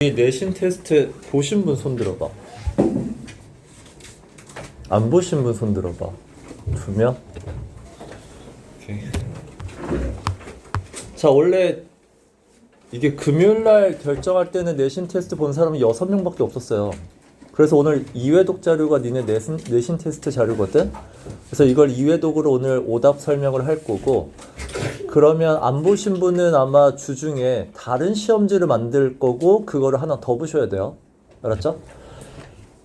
이 내신 테스트 보신 분 손 들어봐. 안 보신 분 손 들어봐. 2명? 오케이. 자, 원래 이게 금요일날 결정할 때는 내신 테스트 본 사람이 6명밖에 없었어요. 그래서 오늘 2회독 자료가 니네 내신 테스트 자료거든? 그래서 이걸 2회독으로 오늘 오답 설명을 할 거고, 그러면 안 보신 분은 아마 주중에 다른 시험지를 만들 거고 그거를 하나 더 보셔야 돼요. 알았죠?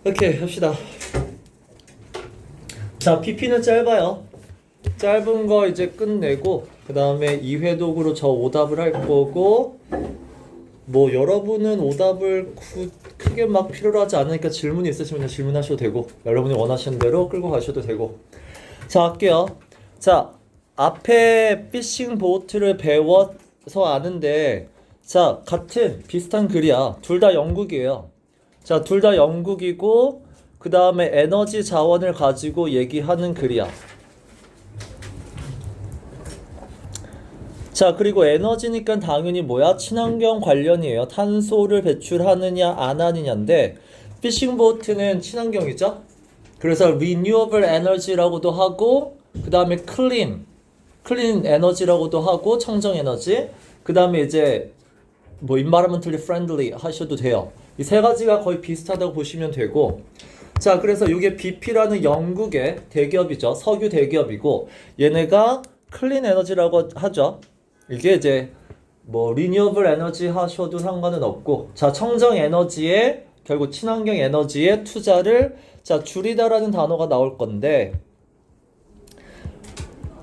오케이, 합시다. 자, PP는 짧아요. 짧은 거 이제 끝내고 그 다음에 2회독으로 저 오답을 할 거고, 뭐 여러분은 오답을 크게 막 필요로 하지 않으니까 질문이 있으시면 질문하셔도 되고, 여러분이 원하시는 대로 끌고 가셔도 되고. 자, 할게요. 자, 앞에 피싱 보트를 배워서 아는데, 자, 같은 비슷한 글이야. 둘 다 영국이에요. 자, 둘 다 영국이고 그 다음에 에너지 자원을 가지고 얘기하는 글이야. 자, 그리고 에너지니까 당연히 뭐야? 친환경 관련이에요. 탄소를 배출하느냐 안 하느냐인데, 피싱 보트는 친환경이죠. 그래서 renewable energy라고도 하고, 그 다음에 clean 에너지라고도 하고, 청정 에너지. 그 다음에 이제 뭐 environmentally friendly 하셔도 돼요. 이 세 가지가 거의 비슷하다고 보시면 되고, 자, 그래서 이게 BP라는 영국의 대기업이죠. 석유 대기업이고, 얘네가 클린 에너지라고 하죠. 이게 이제 뭐 리뉴어블 에너지 하셔도 상관은 없고, 자, 청정 에너지에 결국 친환경 에너지에 투자를 자 줄이다라는 단어가 나올 건데,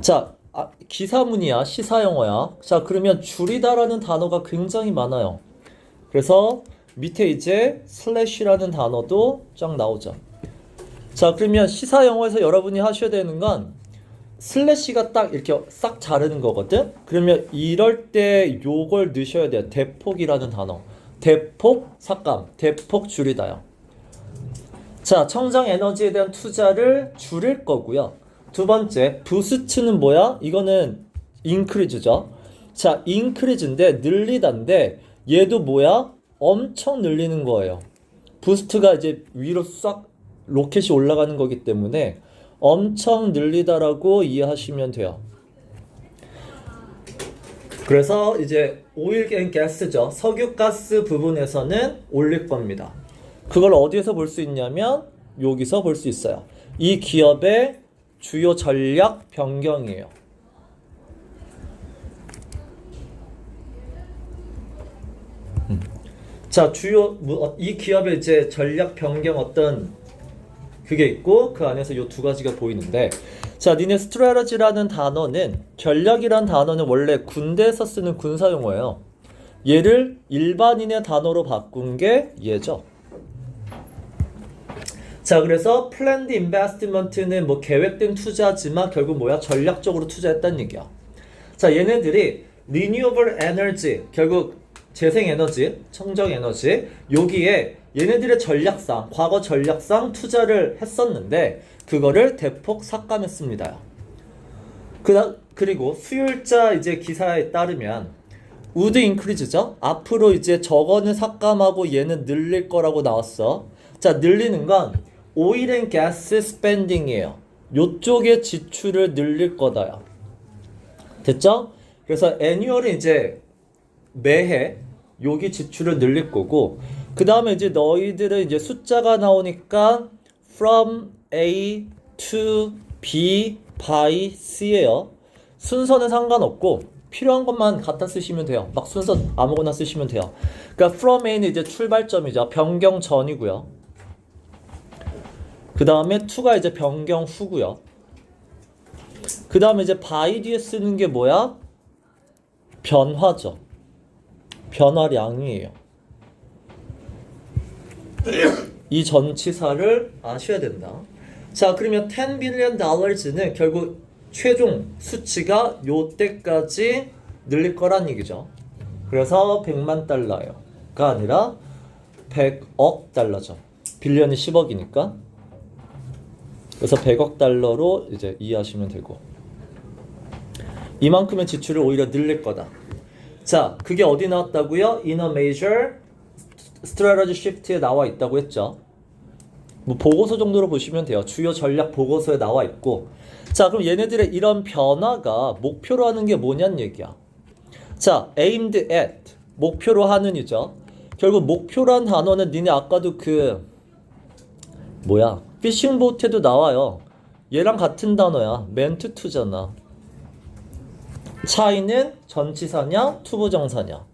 자, 기사문이야, 시사 영어야. 자, 그러면 줄이다라는 단어가 굉장히 많아요. 그래서 밑에 이제 슬래시라는 단어도 쫙 나오죠. 자, 그러면 시사 영어에서 여러분이 하셔야 되는 건 슬래시가 딱 이렇게 싹 자르는 거거든. 그러면 이럴 때 요걸 넣으셔야 돼요. 대폭이라는 단어. 대폭 삭감, 대폭 줄이다요. 자, 청정 에너지에 대한 투자를 줄일 거고요. 두 번째, 부스트는 뭐야? 이거는 인크리즈죠. 자, 인크리즈인데 늘리다인데, 얘도 뭐야? 엄청 늘리는 거예요. 부스트가 이제 위로 싹 로켓이 올라가는 거기 때문에 엄청 늘리다라고 이해하시면 돼요. 그래서 이제 오일 앤 가스죠. 석유가스 부분에서는 올릴 겁니다. 그걸 어디에서 볼 수 있냐면 여기서 볼 수 있어요. 이 기업의 주요 전략 변경이에요. 자, 이 기업의 이제 전략 변경 어떤 그게 있고, 그 안에서 이 두 가지가 보이는데, 자, 니네 스트래러지라는 단어는, 전략이란 단어는 원래 군대에서 쓰는 군사용어예요. 얘를 일반인의 단어로 바꾼 게 얘죠. 자, 그래서 planned investment는 뭐 계획된 투자지만 결국 뭐야? 전략적으로 투자했다는 얘기야. 자, 얘네들이 renewable energy, 결국 재생에너지, 청정에너지, 여기에 얘네들의 전략상, 과거 전략상 투자를 했었는데 그거를 대폭 삭감했습니다. 그리고 수율자 이제 기사에 따르면 would increase죠. 앞으로 이제 저거는 삭감하고 얘는 늘릴 거라고 나왔어. 자, 늘리는 건 oil and gas spending이에요. 요쪽의 지출을 늘릴 거다요. 됐죠? 그래서 annual은 이제 매해 여기 지출을 늘릴 거고, 그 다음에 이제 너희들은 이제 숫자가 나오니까 from A to B by C예요. 순서는 상관없고 필요한 것만 갖다 쓰시면 돼요. 막 순서 아무거나 쓰시면 돼요. 그러니까 from A는 이제 출발점이죠. 변경 전이고요. 그 다음에 to가 이제 변경 후고요. 그 다음에 이제 by 뒤에 쓰는 게 뭐야? 변화죠. 변화량이에요. 이 전치사를 아셔야 된다. 자, 그러면 $10 billion는 결국 최종 수치가 요때까지 늘릴 거란 얘기죠. 그래서 100만 달러가 아니라 100억 달러죠. 빌리언이 10억이니까. 그래서 100억 달러로 이제 이해하시면 되고, 이만큼의 지출을 오히려 늘릴 거다. 자, 그게 어디 나왔다고요? In a major strategy shift에 나와 있다고 했죠. 뭐 보고서 정도로 보시면 돼요. 주요 전략 보고서에 나와 있고. 자, 그럼 얘네들의 이런 변화가 목표로 하는 게 뭐냐는 얘기야. 자, aimed at 목표로 하는이죠. 결국 목표란 단어는 니네 아까도 피싱 보트에도 나와요. 얘랑 같은 단어야. meant to잖아. 차이는 전치사냐 투부정사냐.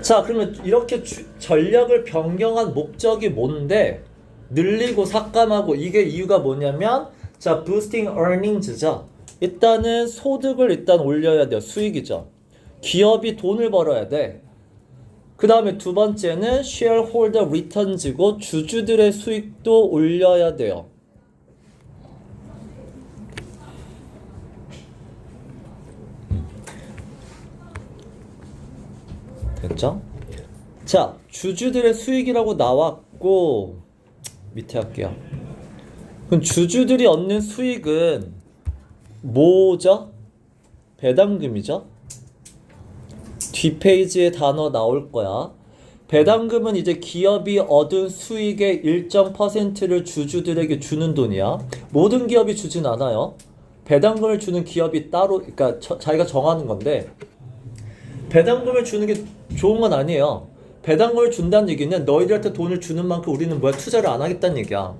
자, 그러면 이렇게 전략을 변경한 목적이 뭔데? 늘리고 삭감하고. 이게 이유가 뭐냐면, 자, boosting earnings죠. 일단은 소득을 일단 올려야 돼요. 수익이죠. 기업이 돈을 벌어야 돼. 그 다음에 두 번째는 shareholder returns고 주주들의 수익도 올려야 돼요. 됐죠? 자, 주주들의 수익이라고 나왔고, 밑에 할게요. 그럼 주주들이 얻는 수익은 뭐죠? 배당금이죠? 뒷페이지에 단어 나올 거야. 배당금은 이제 기업이 얻은 수익의 일정 퍼센트를 주주들에게 주는 돈이야. 모든 기업이 주진 않아요. 배당금을 주는 기업이 따로, 그러니까 자기가 정하는 건데, 배당금을 주는 게 좋은 건 아니에요. 배당금을 준다는 얘기는 너희들한테 돈을 주는 만큼 우리는 투자를 안 하겠다는 얘기야.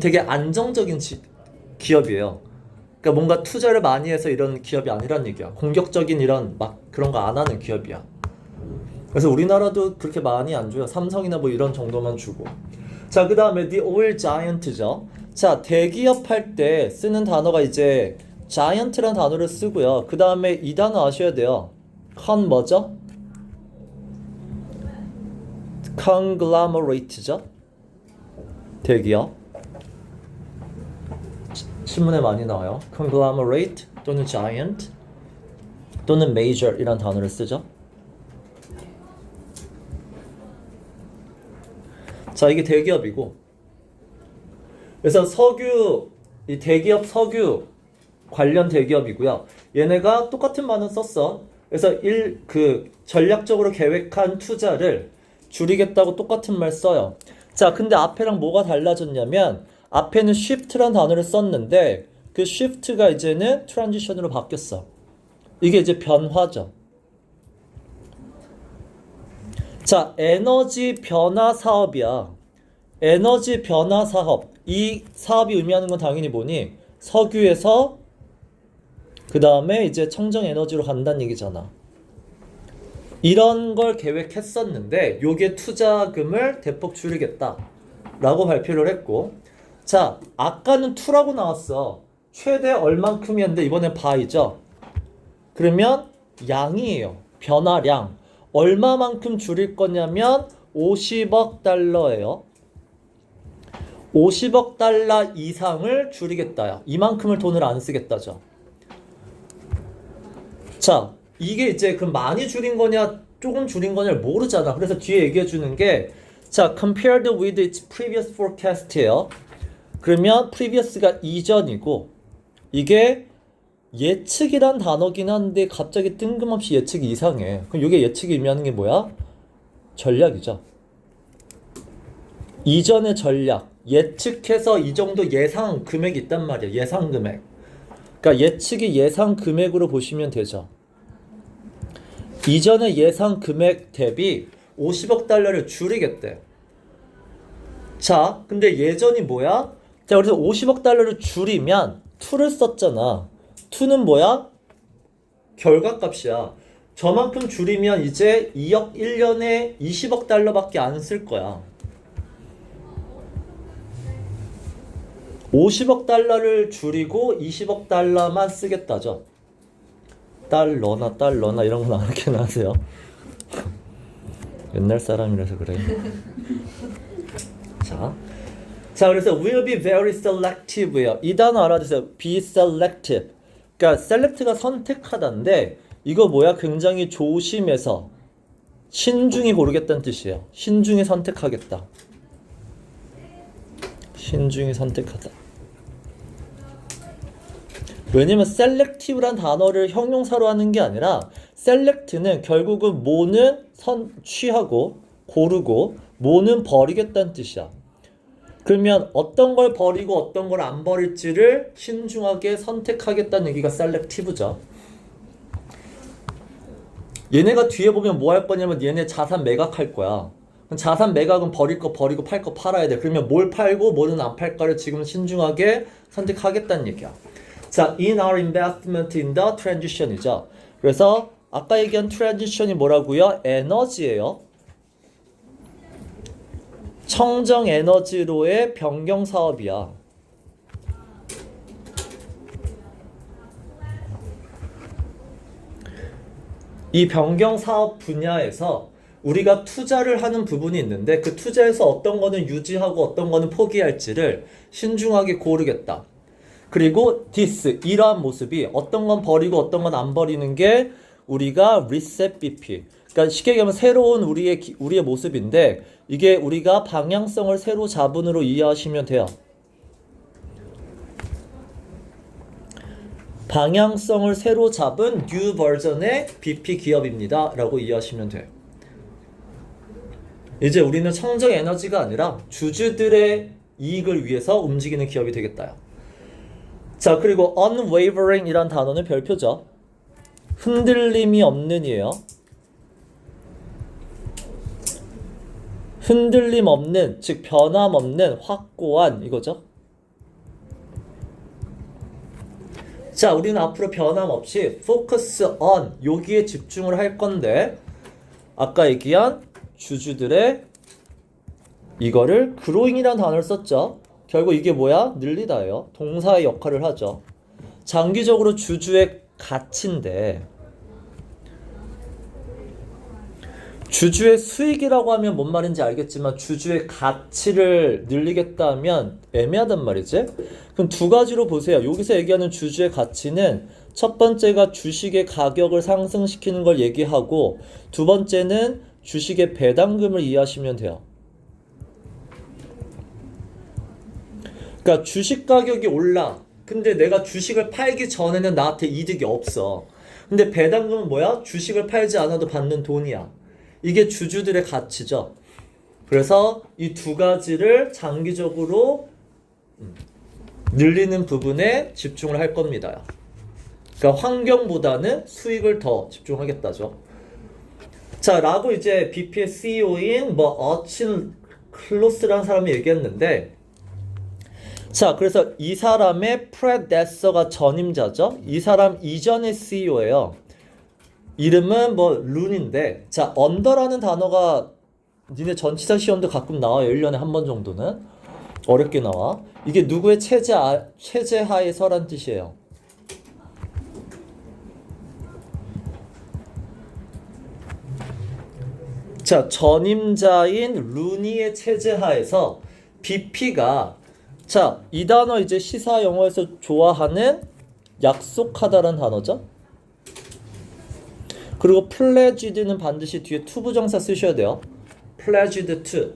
되게 안정적인 기업이에요. 그러니까 뭔가 투자를 많이 해서 이런 기업이 아니란 얘기야. 공격적인 이런 그런 거 안 하는 기업이야. 그래서 우리나라도 그렇게 많이 안 줘요. 삼성이나 뭐 이런 정도만 주고. 자, 그 다음에 the oil giant죠. 자, 대기업 할 때 쓰는 단어가 이제 giant란 단어를 쓰고요. 그 다음에 이 단어 아셔야 돼요. 뭐죠? conglomerate죠. 대기업. 신문에 많이 나와요. conglomerate 또는 giant 또는 major 이란 단어를 쓰죠. 자, 이게 대기업이고. 그래서 이 대기업 석유 관련 대기업이고요. 얘네가 똑같은 말은 썼어. 그래서 전략적으로 계획한 투자를 줄이겠다고 똑같은 말 써요. 자, 근데 앞에랑 뭐가 달라졌냐면 앞에는 shift란 단어를 썼는데 그 shift가 이제는 transition으로 바뀌었어. 이게 이제 변화죠. 자, 에너지 변화 사업이야. 에너지 변화 사업. 이 사업이 의미하는 건 당연히 뭐니? 석유에서 그 다음에 이제 청정 에너지로 간다는 얘기잖아. 이런 걸 계획했었는데 요게 투자금을 대폭 줄이겠다 라고 발표를 했고. 자, 아까는 to라고 나왔어. 최대 얼만큼이었는데 이번엔 by죠. 그러면 양이에요. 변화량. 얼마만큼 줄일 거냐면 50억 달러예요. 50억 달러 이상을 줄이겠다야. 이만큼을 돈을 안 쓰겠다죠. 자, 이게 이제 그럼 많이 줄인 거냐 조금 줄인 거냐를 모르잖아. 그래서 뒤에 얘기해 주는 게, 자, compared with its previous forecast예요. 그러면 previous가 이전이고 이게 예측이란 단어긴 한데 갑자기 뜬금없이 예측이 이상해. 그럼 이게 예측이 의미하는 게 뭐야? 전략이죠. 이전의 전략. 예측해서 이 정도 예상 금액이 있단 말이야. 예상 금액. 그러니까 예측이 예상 금액으로 보시면 되죠. 이전의 예상 금액 대비 50억 달러를 줄이겠대. 자, 근데 예전이 뭐야? 자, 그래서 50억 달러를 줄이면 to를 썼잖아. to는 뭐야? 결과값이야. 저만큼 줄이면 이제 2억 1년에 20억 달러밖에 안 쓸 거야. 50억 달러를 줄이고 20억 달러만 쓰겠다죠. 달러나 이런 건 안 이렇게 나세요. 옛날 사람이라서 그래요. 자, 그래서 will be very selective예요. 이 단어 알아두세요. be selective. 그러니까 select가 선택하다인데 이거 뭐야? 굉장히 조심해서 신중히 고르겠다는 뜻이에요. 신중히 선택하겠다. 신중히 선택하다. 왜냐면 selective란 단어를 형용사로 하는 게 아니라 select는 결국은 뭐는 취하고 고르고 뭐는 버리겠다는 뜻이야. 그러면 어떤 걸 버리고 어떤 걸 안 버릴지를 신중하게 선택하겠다는 얘기가 selective죠. 얘네가 뒤에 보면 뭐 할 거냐면 얘네 자산 매각할 거야. 그럼 자산 매각은 버릴 거 버리고 팔 거 팔아야 돼. 그러면 뭘 팔고 뭐는 안 팔까를 지금 신중하게 선택하겠다는 얘기야. 자, in our investment in the transition이죠. 그래서 아까 얘기한 transition이 뭐라고요? 에너지예요. 청정 에너지로의 변경 사업이야. 이 변경 사업 분야에서 우리가 투자를 하는 부분이 있는데 그 투자에서 어떤 거는 유지하고 어떤 거는 포기할지를 신중하게 고르겠다. 그리고 this 이러한 모습이 어떤 건 버리고 어떤 건 안 버리는 게 우리가 reset BP. 그러니까 쉽게 얘기하면 새로운 우리의 모습인데 이게 우리가 방향성을 새로 잡은으로 이해하시면 돼요. 방향성을 새로 잡은 뉴 버전의 BP 기업입니다 라고 이해하시면 돼요. 이제 우리는 청정 에너지가 아니라 주주들의 이익을 위해서 움직이는 기업이 되겠다. 자, 그리고 unwavering 이란 단어는 별표죠. 흔들림이 없는 이에요. 흔들림 없는, 즉 변함없는, 확고한 이거죠. 자, 우리는 앞으로 변함없이 focus on 여기에 집중을 할 건데 아까 얘기한 주주들의 이거를 growing이라는 단어를 썼죠. 결국 이게 뭐야? 늘리다예요. 동사의 역할을 하죠. 장기적으로 주주의 가치인데 주주의 수익이라고 하면 뭔 말인지 알겠지만 주주의 가치를 늘리겠다 하면 애매하단 말이지. 그럼 두 가지로 보세요. 여기서 얘기하는 주주의 가치는 첫 번째가 주식의 가격을 상승시키는 걸 얘기하고 두 번째는 주식의 배당금을 이해하시면 돼요. 그러니까 주식 가격이 올라. 근데 내가 주식을 팔기 전에는 나한테 이득이 없어. 근데 배당금은 뭐야? 주식을 팔지 않아도 받는 돈이야. 이게 주주들의 가치죠. 그래서 이 두 가지를 장기적으로 늘리는 부분에 집중을 할 겁니다. 그러니까 환경보다는 수익을 더 집중하겠다죠. 자, 라고 이제 BP의 CEO인 어친 클로스라는 사람이 얘기했는데 자, 그래서 이 사람의 프레데서가 전임자죠. 이 사람 이전의 CEO예요. 이름은 룬인데 자, 언더라는 단어가 니네 전치사 시험도 가끔 나와요. 1년에 한 번 정도는. 어렵게 나와. 이게 누구의 체제하에서란 뜻이에요. 자, 전임자인 루니의 체제하에서 BP가 자, 이 단어 이제 시사 영어에서 좋아하는 약속하다라는 단어죠. 그리고 pledged는 반드시 뒤에 to 부정사 쓰셔야 돼요. pledged to.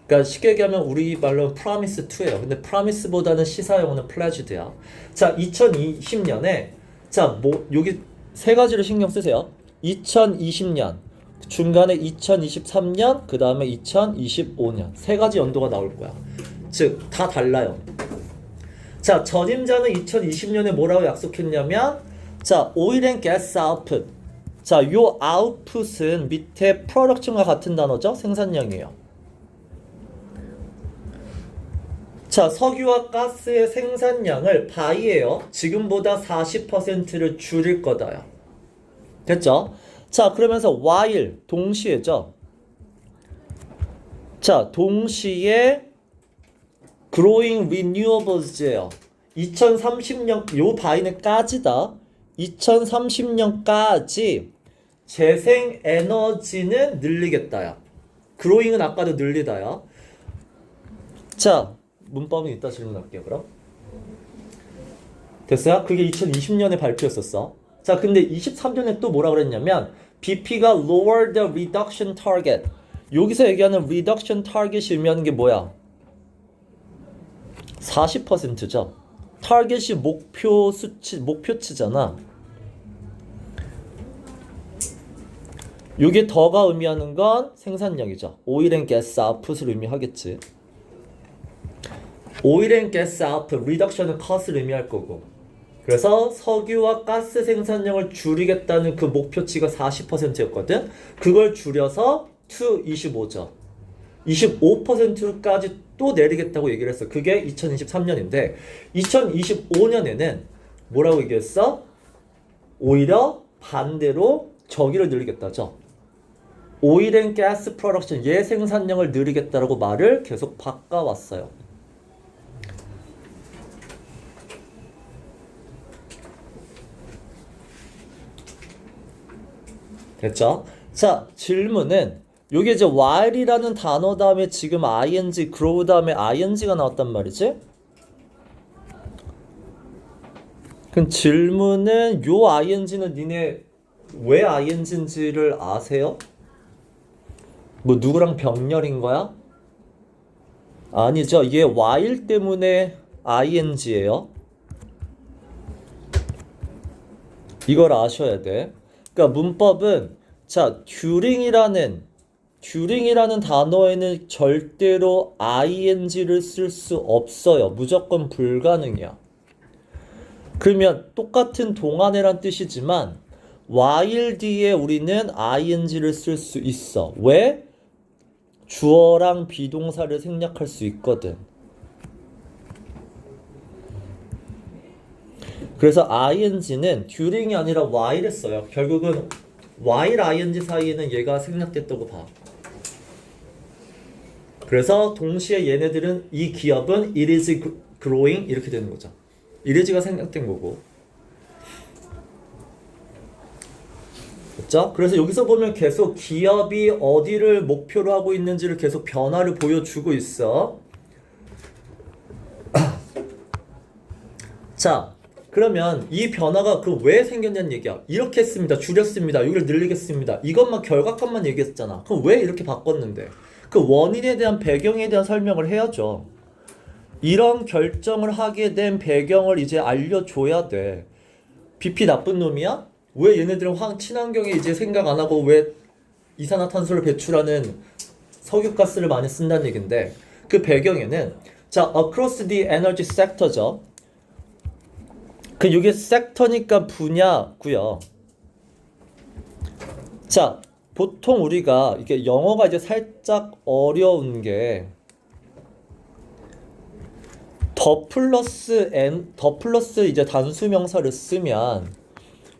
그러니까 쉽게 얘기하면 우리 말로 promise to예요. 근데 promise보다는 시사 영어는 pledged야. 자, 2020년에 자, 여기 세 가지를 신경 쓰세요. 2020년, 중간에 2023년, 그 다음에 2025년 세 가지 연도가 나올 거야. 즉, 다 달라요. 자, 전임자는 2020년에 뭐라고 약속했냐면 자, oil and gas output. 자, 요 output은 밑에 production과 같은 단어죠? 생산량이에요. 자, 석유와 가스의 생산량을 by예요. 지금보다 40%를 줄일 거다요. 됐죠? 자, 그러면서 while 동시에죠. 자, 동시에 growing renewables예요. 2030년 요 by는 까지다. 2030년까지 재생 에너지는 늘리겠다야. growing은 아까도 늘리다야. 자, 문법은 이따 질문할게요. 그럼 됐어요? 그게 2020년에 발표했었어. 자, 근데 23년에 또 뭐라 그랬냐면 BP가 lower the reduction target. 여기서 얘기하는 reduction target이 의미하는 게 뭐야? 40%죠. 타겟이 목표치잖아. 요게 더가 의미하는 건 생산량이죠. 오일 앤 가스 아웃풋을 의미하겠지. 오일 앤 가스 아웃풋, 리덕션은 컷을 의미할 거고. 그래서 석유와 가스 생산량을 줄이겠다는 그 목표치가 40%였거든. 그걸 줄여서 to 25죠. 25%까지 또 내리겠다고 얘기를 했어. 그게 2023년인데 2025년에는 뭐라고 얘기했어? 오히려 반대로 저기를 늘리겠다죠. 오일 앤 가스 프로덕션 예생산량을 늘리겠다라고 말을 계속 바꿔왔어요. 됐죠? 자, 질문은 요게 이제 while이라는 단어 다음에 지금 ing, grow 다음에 ing가 나왔단 말이지? 그럼 질문은 요 ing는 니네 왜 ing인지를 아세요? 뭐 누구랑 병렬인 거야? 아니죠. 얘 while 때문에 ing예요. 이걸 아셔야 돼. 그러니까 문법은 자, during이라는 단어에는 절대로 ing를 쓸 수 없어요. 무조건 불가능이야. 그러면 똑같은 동안에란 뜻이지만 while 뒤에 우리는 ing를 쓸 수 있어. 왜? 주어랑 비동사를 생략할 수 있거든. 그래서 ing는 during이 아니라 while에 써요. 결국은 while ing 사이에는 얘가 생략됐다고 봐. 그래서 동시에 얘네들은 이 기업은 it is growing 이렇게 되는 거죠. it is가 생략된 거고. 그렇죠? 그래서 여기서 보면 계속 기업이 어디를 목표로 하고 있는지를 계속 변화를 보여주고 있어. 자, 그러면 이 변화가 그 왜 생겼냐는 얘기야. 이렇게 했습니다. 줄였습니다. 여기를 늘리겠습니다. 이것만 결과값만 얘기했잖아. 그럼 왜 이렇게 바꿨는데? 그 원인에 대한 배경에 대한 설명을 해야죠. 이런 결정을 하게 된 배경을 이제 알려줘야 돼. BP 나쁜 놈이야? 왜 얘네들은 친환경에 이제 생각 안 하고 왜 이산화탄소를 배출하는 석유가스를 많이 쓴다는 얘긴데 그 배경에는 자, across the energy sector죠. 그 이게 섹터니까 분야고요. 자, 보통 우리가 이게 영어가 이제 살짝 어려운 게 더 플러스 이제 단수 명사를 쓰면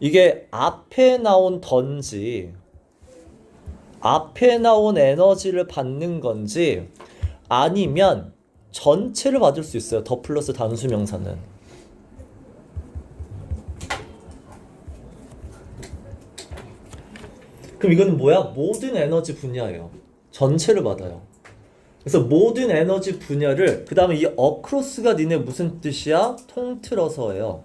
이게 앞에 나온 던지 앞에 나온 에너지를 받는 건지 아니면 전체를 받을 수 있어요. 더 플러스 단수 명사는. 그럼 이거는 뭐야? 모든 에너지 분야예요. 전체를 받아요. 그래서 모든 에너지 분야를 그 다음에 이 across가 니네 무슨 뜻이야? 통틀어서예요.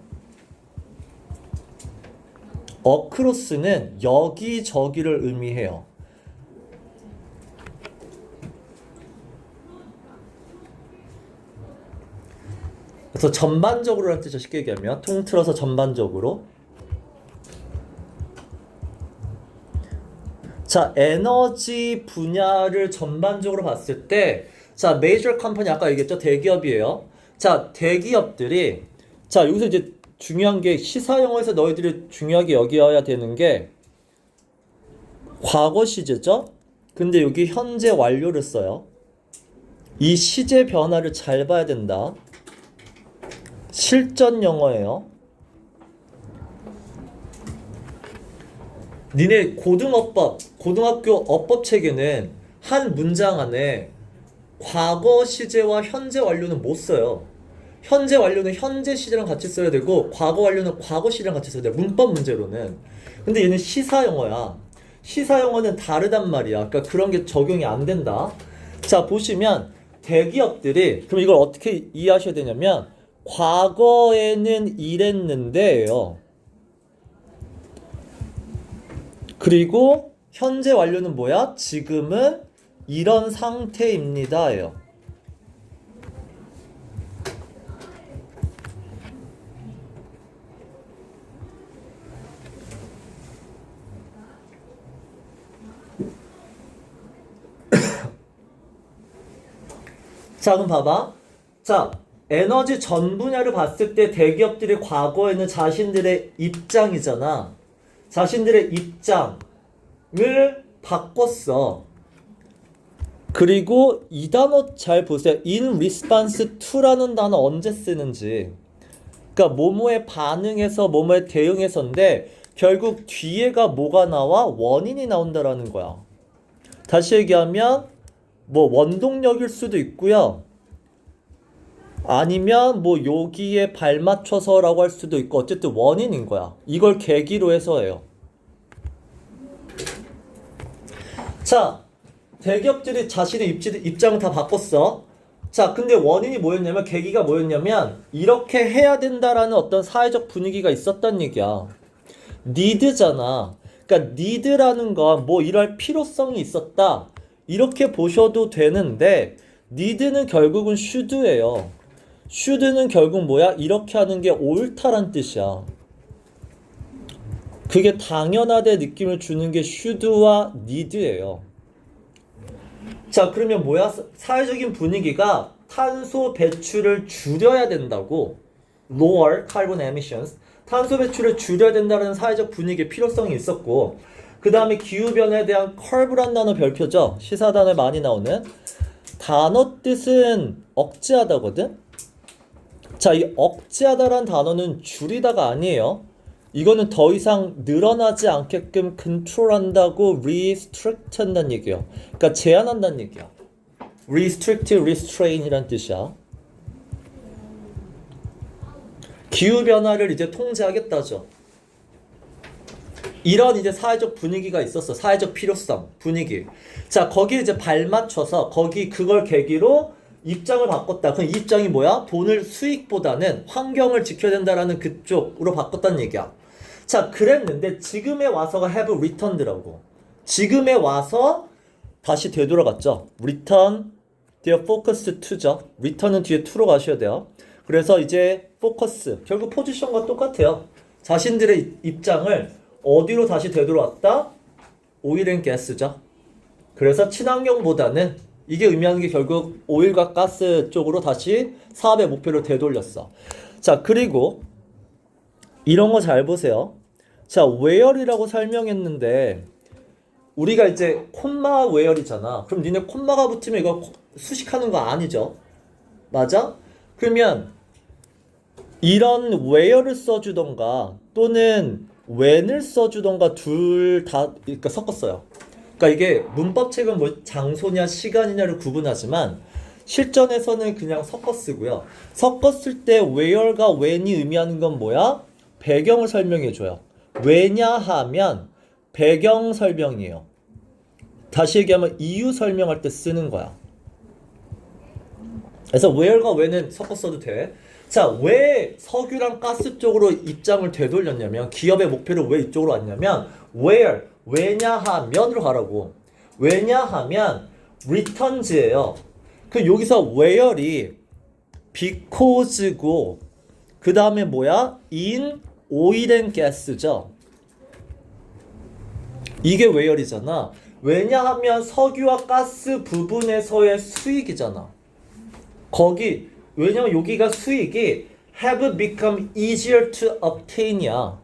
across는 여기저기를 의미해요. 그래서 전반적으로라는 뜻을 쉽게 얘기하면 통틀어서 전반적으로. 자, 에너지 분야를 전반적으로 봤을 때, 자, 메이저 컴퍼니 아까 얘기했죠? 대기업이에요. 자, 대기업들이, 자, 여기서 이제 중요한 게 시사 영어에서 너희들이 중요하게 여겨야 되는 게 과거 시제죠? 근데 여기 현재 완료를 써요. 이 시제 변화를 잘 봐야 된다. 실전 영어예요. 니네 고등학교 어법 체계는 한 문장 안에 과거 시제와 현재 완료는 못 써요. 현재 완료는 현재 시제랑 같이 써야 되고 과거 완료는 과거 시제랑 같이 써야 돼. 문법 문제로는. 근데 얘는 시사 영어야. 시사 영어는 다르단 말이야. 그러니까 그런 게 적용이 안 된다. 자, 보시면 대기업들이 그럼 이걸 어떻게 이해하셔야 되냐면 과거에는 이랬는데요. 그리고 현재 완료는 뭐야? 지금은 이런 상태입니다예요. 자, 그럼 봐봐. 자, 에너지 전 분야를 봤을 때 대기업들이 과거에는 자신들의 입장이잖아. 자신들의 입장을 바꿨어. 그리고 이 단어 잘 보세요. in response to라는 단어 언제 쓰는지. 그러니까 뭐뭐에 반응해서 뭐뭐에 대응해서인데 결국 뒤에가 뭐가 나와? 원인이 나온다라는 거야. 다시 얘기하면 뭐 원동력일 수도 있고요. 아니면 뭐 여기에 발맞춰서라고 할 수도 있고 어쨌든 원인인 거야. 이걸 계기로 해서예요. 자, 대기업들이 자신의 입장을 다 바꿨어. 자, 근데 원인이 뭐였냐면 계기가 뭐였냐면 이렇게 해야 된다라는 어떤 사회적 분위기가 있었단 얘기야. 니드잖아. 그러니까 니드라는 건 뭐 이럴 필요성이 있었다. 이렇게 보셔도 되는데 니드는 결국은 should예요. should는 결국 뭐야? 이렇게 하는 게 옳다란 뜻이야. 그게 당연하대 느낌을 주는 게 should와 need예요. 자, 그러면 뭐야? 사회적인 분위기가 탄소 배출을 줄여야 된다고. lower carbon emissions. 탄소 배출을 줄여야 된다는 사회적 분위기의 필요성이 있었고, 그 다음에 기후변화에 대한 curve란 단어 별표죠. 시사 단어에 많이 나오는 단어 뜻은 억제하다거든. 자, 이 억제하다란 단어는 줄이다가 아니에요. 이거는 더 이상 늘어나지 않게끔 컨트롤한다고 restrict 한다는 얘기예요. 그러니까 제한한다는 얘기야. restrict, restrain이란 뜻이야. 기후변화를 이제 통제하겠다죠. 이런 이제 사회적 분위기가 있었어. 사회적 필요성, 분위기. 자, 거기에 이제 발맞춰서 그걸 계기로 입장을 바꿨다. 그럼 이 입장이 뭐야? 돈을 수익보다는 환경을 지켜야 된다라는 그쪽으로 바꿨다는 얘기야. 자, 그랬는데 지금에 와서가 have returned라고. 지금에 와서 다시 되돌아갔죠. return their focus to죠. return은 뒤에 to로 가셔야 돼요. 그래서 이제 focus, 결국 포지션과 똑같아요. 자신들의 입장을 어디로 다시 되돌아왔다? 오일 앤 가스죠. 그래서 친환경보다는 이게 의미하는 게 결국 오일과 가스 쪽으로 다시 사업의 목표를 되돌렸어. 자, 그리고 이런 거 잘 보세요. 자, where이라고 설명했는데 우리가 이제 콤마 where이잖아. 그럼 니네 콤마가 붙으면 이거 수식하는 거 아니죠? 맞아? 그러면 이런 where를 써주던가 또는 when을 써주던가 둘 다 그러니까 섞었어요. 그러니까 이게 문법책은 뭐 장소냐 시간이냐를 구분하지만 실전에서는 그냥 섞어 쓰고요. 섞었을 때 where가 when이 의미하는 건 뭐야? 배경을 설명해줘요. 왜냐하면 배경 설명이에요. 다시 얘기하면 이유 설명할 때 쓰는 거야. 그래서 where과 when은 섞어 써도 돼. 자, 왜 석유랑 가스 쪽으로 입장을 되돌렸냐면 기업의 목표를 왜 이쪽으로 왔냐면 where, 왜냐하면으로 가라고. 왜냐하면 returns예요. 그 여기서 where이 because고 그 다음에 뭐야? in oil and gas죠. 이게 where이잖아. 왜냐하면 석유와 가스 부분에서의 수익이잖아. 왜냐면 여기가 수익이 have become easier to obtain이야.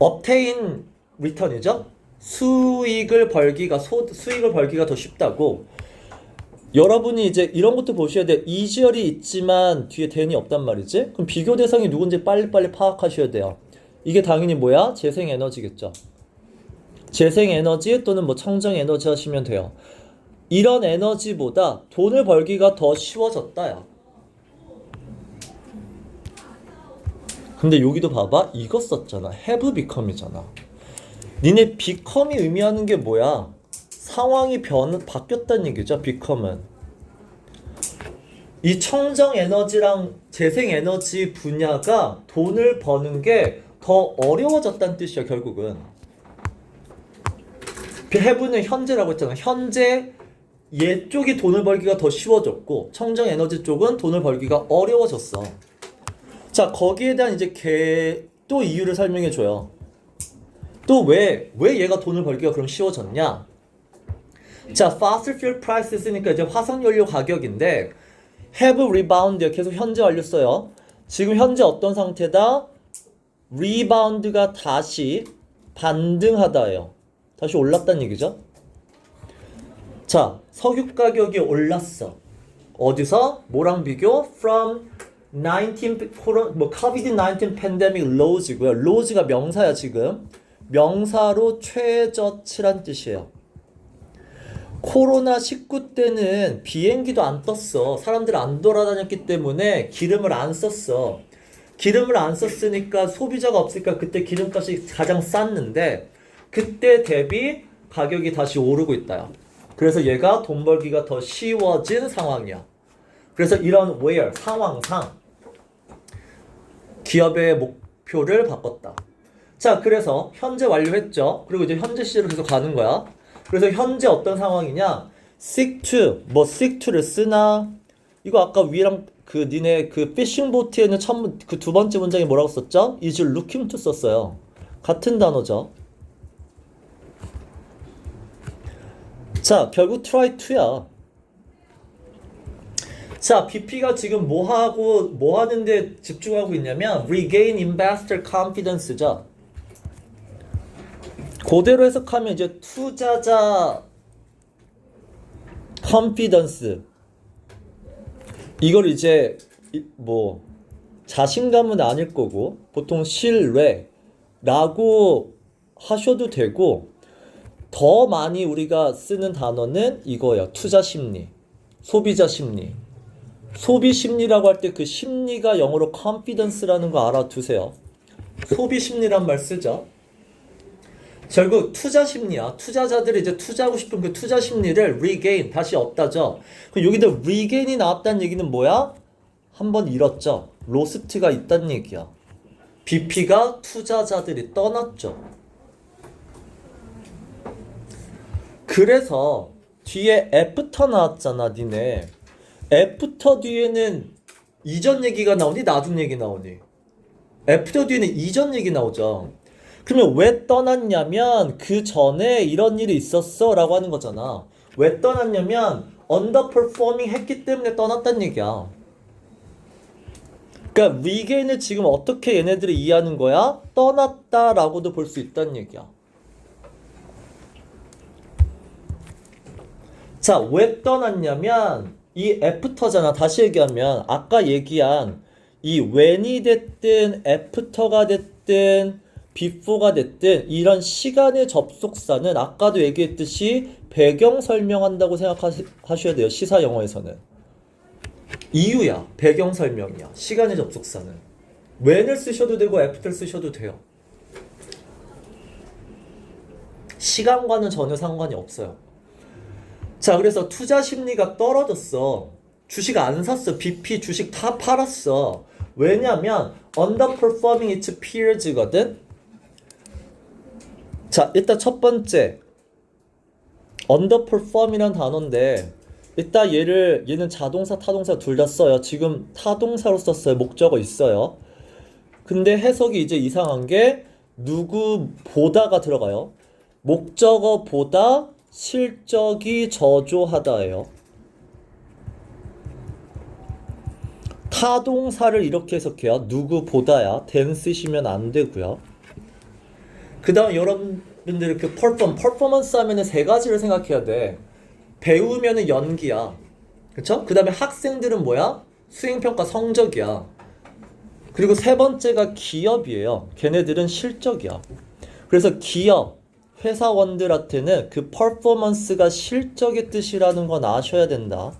obtain return이죠. 수익을 벌기가 더 쉽다고. 여러분이 이제 이런 것도 보셔야 돼. easier이 있지만 뒤에 then이 없단 말이지. 그럼 비교 대상이 누군지 빨리빨리 파악하셔야 돼요. 이게 당연히 뭐야? 재생에너지겠죠. 재생에너지 또는 뭐 청정에너지 하시면 돼요. 이런 에너지보다 돈을 벌기가 더 쉬워졌다야. 근데 여기도 봐봐. 이거 썼잖아. have become이잖아. 니네 become이 의미하는 게 뭐야? 상황이 바뀌었다는 얘기죠. become은. 이 청정에너지랑 재생에너지 분야가 돈을 버는 게 더 어려워졌다는 뜻이야. 결국은. have는 현재라고 했잖아. 현재 얘 쪽이 돈을 벌기가 더 쉬워졌고 청정에너지 쪽은 돈을 벌기가 어려워졌어. 자, 거기에 대한 이제 또 이유를 설명해줘요. 또 왜 얘가 돈을 벌기가 그럼 쉬워졌냐? 자, fossil fuel prices니까 이제 화석연료 가격인데 have rebound 계속 현재 완료 써요. 지금 현재 어떤 상태다? rebound가 다시 반등하다예요. 다시 올랐다는 얘기죠. 자, 석유 가격이 올랐어. 어디서? 뭐랑 비교? From COVID-19 pandemic lows고요. lows가 명사야 지금. 명사로 최저치란 뜻이에요. 코로나19 때는 비행기도 안 떴어. 사람들 안 돌아다녔기 때문에 기름을 안 썼어. 기름을 안 썼으니까 소비자가 없으니까 그때 기름값이 가장 쌌는데 그때 대비 가격이 다시 오르고 있다요. 그래서 얘가 돈 벌기가 더 쉬워진 상황이야. 그래서 이런 where 상황상 기업의 목표를 바꿨다. 자, 그래서 현재 완료했죠. 그리고 이제 현재 시제로 계속 가는 거야. 그래서 현재 어떤 상황이냐? seek to seek to를 쓰나? 이거 아까 위랑 그 니네 그 피싱 보트에는 그 두 번째 문장이 뭐라고 썼죠? is looking to 썼어요. 같은 단어죠. 자, 결국 try to야. 자, BP가 지금 뭐 하는데 집중하고 있냐면 regain investor confidence죠. 그대로 해석하면 이제 투자자 confidence 이걸 이제 뭐 자신감은 아닐 거고 보통 신뢰라고 하셔도 되고 더 많이 우리가 쓰는 단어는 이거예요. 투자 심리, 소비자 심리. 소비 심리라고 할 때 그 심리가 영어로 confidence라는 거 알아두세요. 소비 심리란 말 쓰죠. 결국 투자 심리야. 투자자들이 이제 투자하고 싶은 그 투자 심리를 regain 다시 얻다죠. 그럼 여기도 regain이 나왔다는 얘기는 뭐야? 한번 잃었죠. 로스트가 있다는 얘기야. BP가 투자자들이 떠났죠. 그래서 뒤에 애프터 나왔잖아, 니네. 애프터 뒤에는 이전 얘기가 나오니 나중 얘기 나오니? 애프터 뒤에는 이전 얘기 나오죠. 그러면 왜 떠났냐면 그 전에 이런 일이 있었어 라고 하는 거잖아. 왜 떠났냐면 underperforming 했기 때문에 떠났다는 얘기야. 그러니까 regain을 지금 어떻게 얘네들이 이해하는 거야? 떠났다라고도 볼 수 있다는 얘기야. 자, 왜 떠났냐면 이 애프터잖아. 다시 얘기하면 아까 얘기한 이 when이 됐든 애프터가 됐든 before가 됐든 이런 시간의 접속사는 아까도 얘기했듯이 배경 설명한다고 생각하셔야 돼요. 시사 영어에서는. 이유야. 배경 설명이야. 시간의 접속사는. when을 쓰셔도 되고 after를 쓰셔도 돼요. 시간과는 전혀 상관이 없어요. 자, 그래서 투자 심리가 떨어졌어. 주식 안 샀어. BP 주식 다 팔았어. 왜냐면 underperforming its peers거든. 자, 일단 첫 번째 underperform이란 단어인데 일단 얘는 자동사 타동사 둘 다 써요. 지금 타동사로 썼어요. 목적어 있어요. 근데 해석이 이제 이상한 게 누구보다가 들어가요. 목적어보다 실적이 저조하다예요. 타동사를 이렇게 해석해요. 누구보다야. than 쓰시면 안 되고요. 그 다음 여러분들 그 퍼포먼스 하면은 세 가지를 생각해야 돼. 배우면은 연기야. 그쵸? 그 다음에 학생들은 뭐야? 수행평가 성적이야. 그리고 세 번째가 기업이에요. 걔네들은 실적이야. 그래서 기업, 회사원들한테는 그 퍼포먼스가 실적의 뜻이라는 건 아셔야 된다.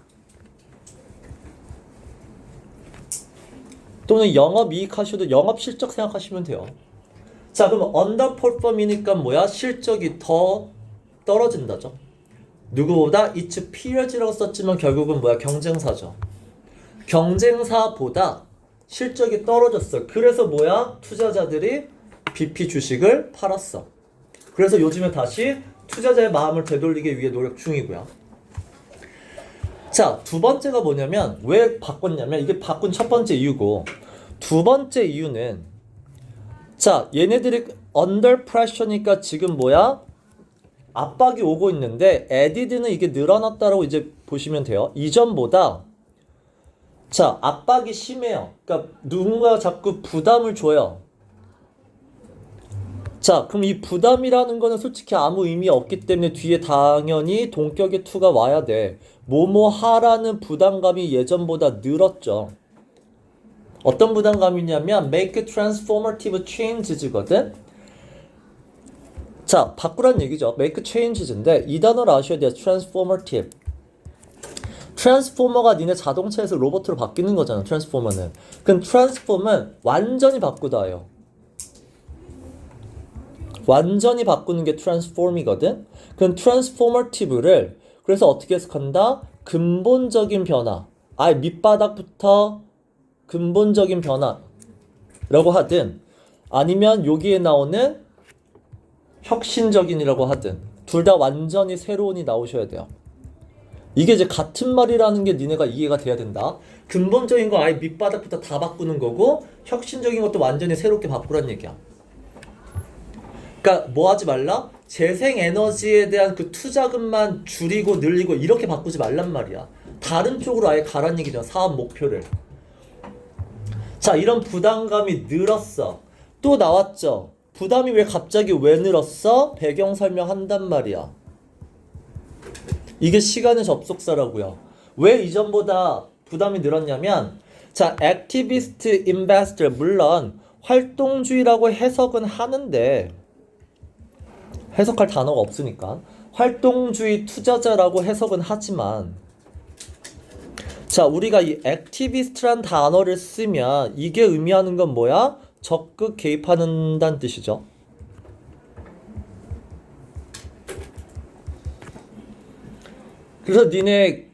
또는 영업이익 하셔도 영업실적 생각하시면 돼요. 자, 그럼 underperform이니까 뭐야? 실적이 더 떨어진다죠. 누구보다 its peers라고 썼지만 결국은 뭐야? 경쟁사죠. 경쟁사보다 실적이 떨어졌어. 그래서 뭐야? 투자자들이 BP 주식을 팔았어. 그래서 요즘에 다시 투자자의 마음을 되돌리기 위해 노력 중이고요. 자, 두 번째가 뭐냐면 왜 바꿨냐면 이게 바꾼 첫 번째 이유고 두 번째 이유는 자, 얘네들이 under pressure니까 지금 뭐야? 압박이 오고 있는데 added는 이게 늘어났다라고 이제 보시면 돼요. 이전보다 자, 압박이 심해요. 그러니까 누군가 자꾸 부담을 줘요. 자, 그럼 이 부담이라는 거는 솔직히 아무 의미 없기 때문에 뒤에 당연히 동격의 to가 와야 돼. 뭐뭐 하라는 부담감이 예전보다 늘었죠. 어떤 부담감이냐면 make transformative changes거든. 자, 바꾸란 얘기죠. make changes인데 이 단어를 아셔야 돼요. transformative. 트랜스포머가 니네 자동차에서 로봇으로 바뀌는 거잖아. 트랜스포머는. 그럼 트랜스폼은 완전히 바꾸다예요. 완전히 바꾸는 게 트랜스폼이거든. 그럼 트랜스포머티브를 그래서 어떻게 해석한다? 근본적인 변화. 아예 밑바닥부터 근본적인 변화라고 하든 아니면 여기에 나오는 혁신적인이라고 하든 둘 다 완전히 새로운이 나오셔야 돼요. 이게 이제 같은 말이라는 게 니네가 이해가 돼야 된다. 근본적인 거 아예 밑바닥부터 다 바꾸는 거고 혁신적인 것도 완전히 새롭게 바꾸란 얘기야. 그러니까 뭐 하지 말라? 재생에너지에 대한 그 투자금만 줄이고 늘리고 이렇게 바꾸지 말란 말이야. 다른 쪽으로 아예 가란 얘기죠. 사업 목표를. 자, 이런 부담감이 늘었어. 또 나왔죠. 부담이 왜 갑자기 왜 늘었어? 배경 설명한단 말이야. 이게 시간의 접속사라고요. 왜 이전보다 부담이 늘었냐면 자, activist investor 물론 활동주의라고 해석은 하는데 해석할 단어가 없으니까 활동주의 투자자라고 해석은 하지만 자, 우리가 이 activist란 단어를 쓰면 이게 의미하는 건 뭐야? 적극 개입하는다는 뜻이죠. 그래서 니네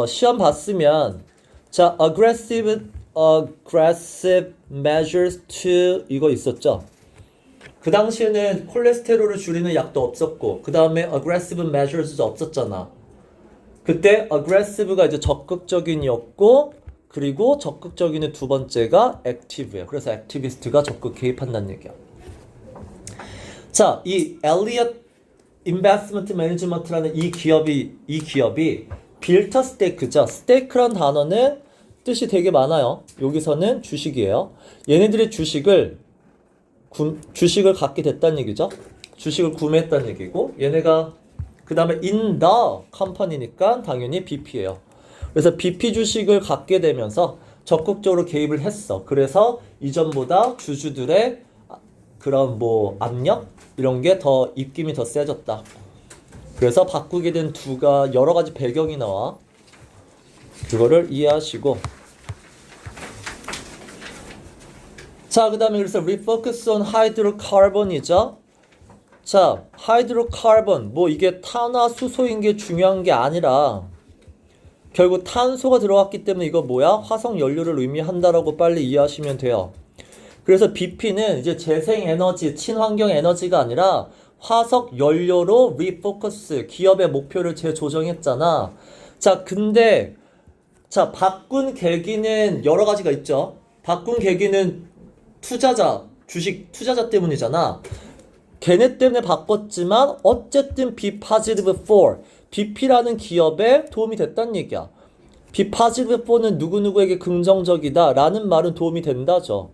시험 봤으면 자, aggressive measures to 이거 있었죠. 그 당시에는 콜레스테롤을 줄이는 약도 없었고 그 다음에 aggressive measures도 없었잖아. 그때 aggressive가 이제 적극적인이었고 그리고 적극적인의 두 번째가 active예요. 그래서 activist가 적극 개입한다는 얘기야. 자, 이 엘리엇 인베스트먼트 매니지먼트라는 이 기업이 빌터 스테이크죠. 스테이크란 단어는 뜻이 되게 많아요. 여기서는 주식이에요. 얘네들이 주식을 갖게 됐다는 얘기죠. 주식을 구매했다는 얘기고 얘네가 그 다음에 in the company니까 당연히 BP예요. 그래서 BP 주식을 갖게 되면서 적극적으로 개입을 했어. 그래서 이전보다 주주들의 그런 뭐 압력 이런 게 더 입김이 더 세졌다. 그래서 바꾸게 된 두가 여러 가지 배경이 나와. 그거를 이해하시고 자, 그 다음에 그래서 refocus on hydrocarbon이죠. 자, hydrocarbon 뭐 이게 탄화수소인 게 중요한 게 아니라 결국 탄소가 들어갔기 때문에 이거 뭐야? 화석 연료를 의미한다라고 빨리 이해하시면 돼요. 그래서 BP는 이제 재생에너지, 친환경 에너지가 아니라 화석 연료로 리포커스, 기업의 목표를 재조정했잖아. 자, 근데 자, 바꾼 계기는 여러 가지가 있죠. 바꾼 계기는 주식 투자자 때문이잖아. 걔네 때문에 바꿨지만 어쨌든 be positive for, BP라는 기업에 도움이 됐다는 얘기야. be positive for는 누구누구에게 긍정적이다 라는 말은 도움이 된다죠.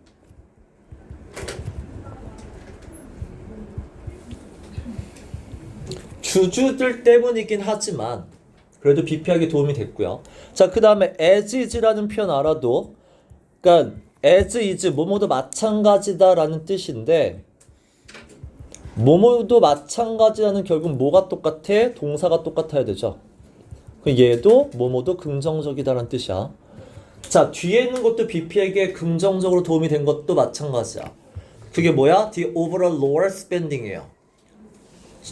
주주들 때문이긴 하지만 그래도 BP하게 도움이 됐고요. 자, 그 다음에 as is라는 표현 알아도 그러니까 as is 뭐뭐도 마찬가지다 라는 뜻인데 뭐뭐도 마찬가지라는 결국 뭐가 똑같아? 동사가 똑같아야 되죠. 얘도 뭐뭐도 긍정적이다 라는 뜻이야. 자, 뒤에 있는 것도 BP에게 긍정적으로 도움이 된 것도 마찬가지야. 그게 뭐야? The overall lower spending이에요.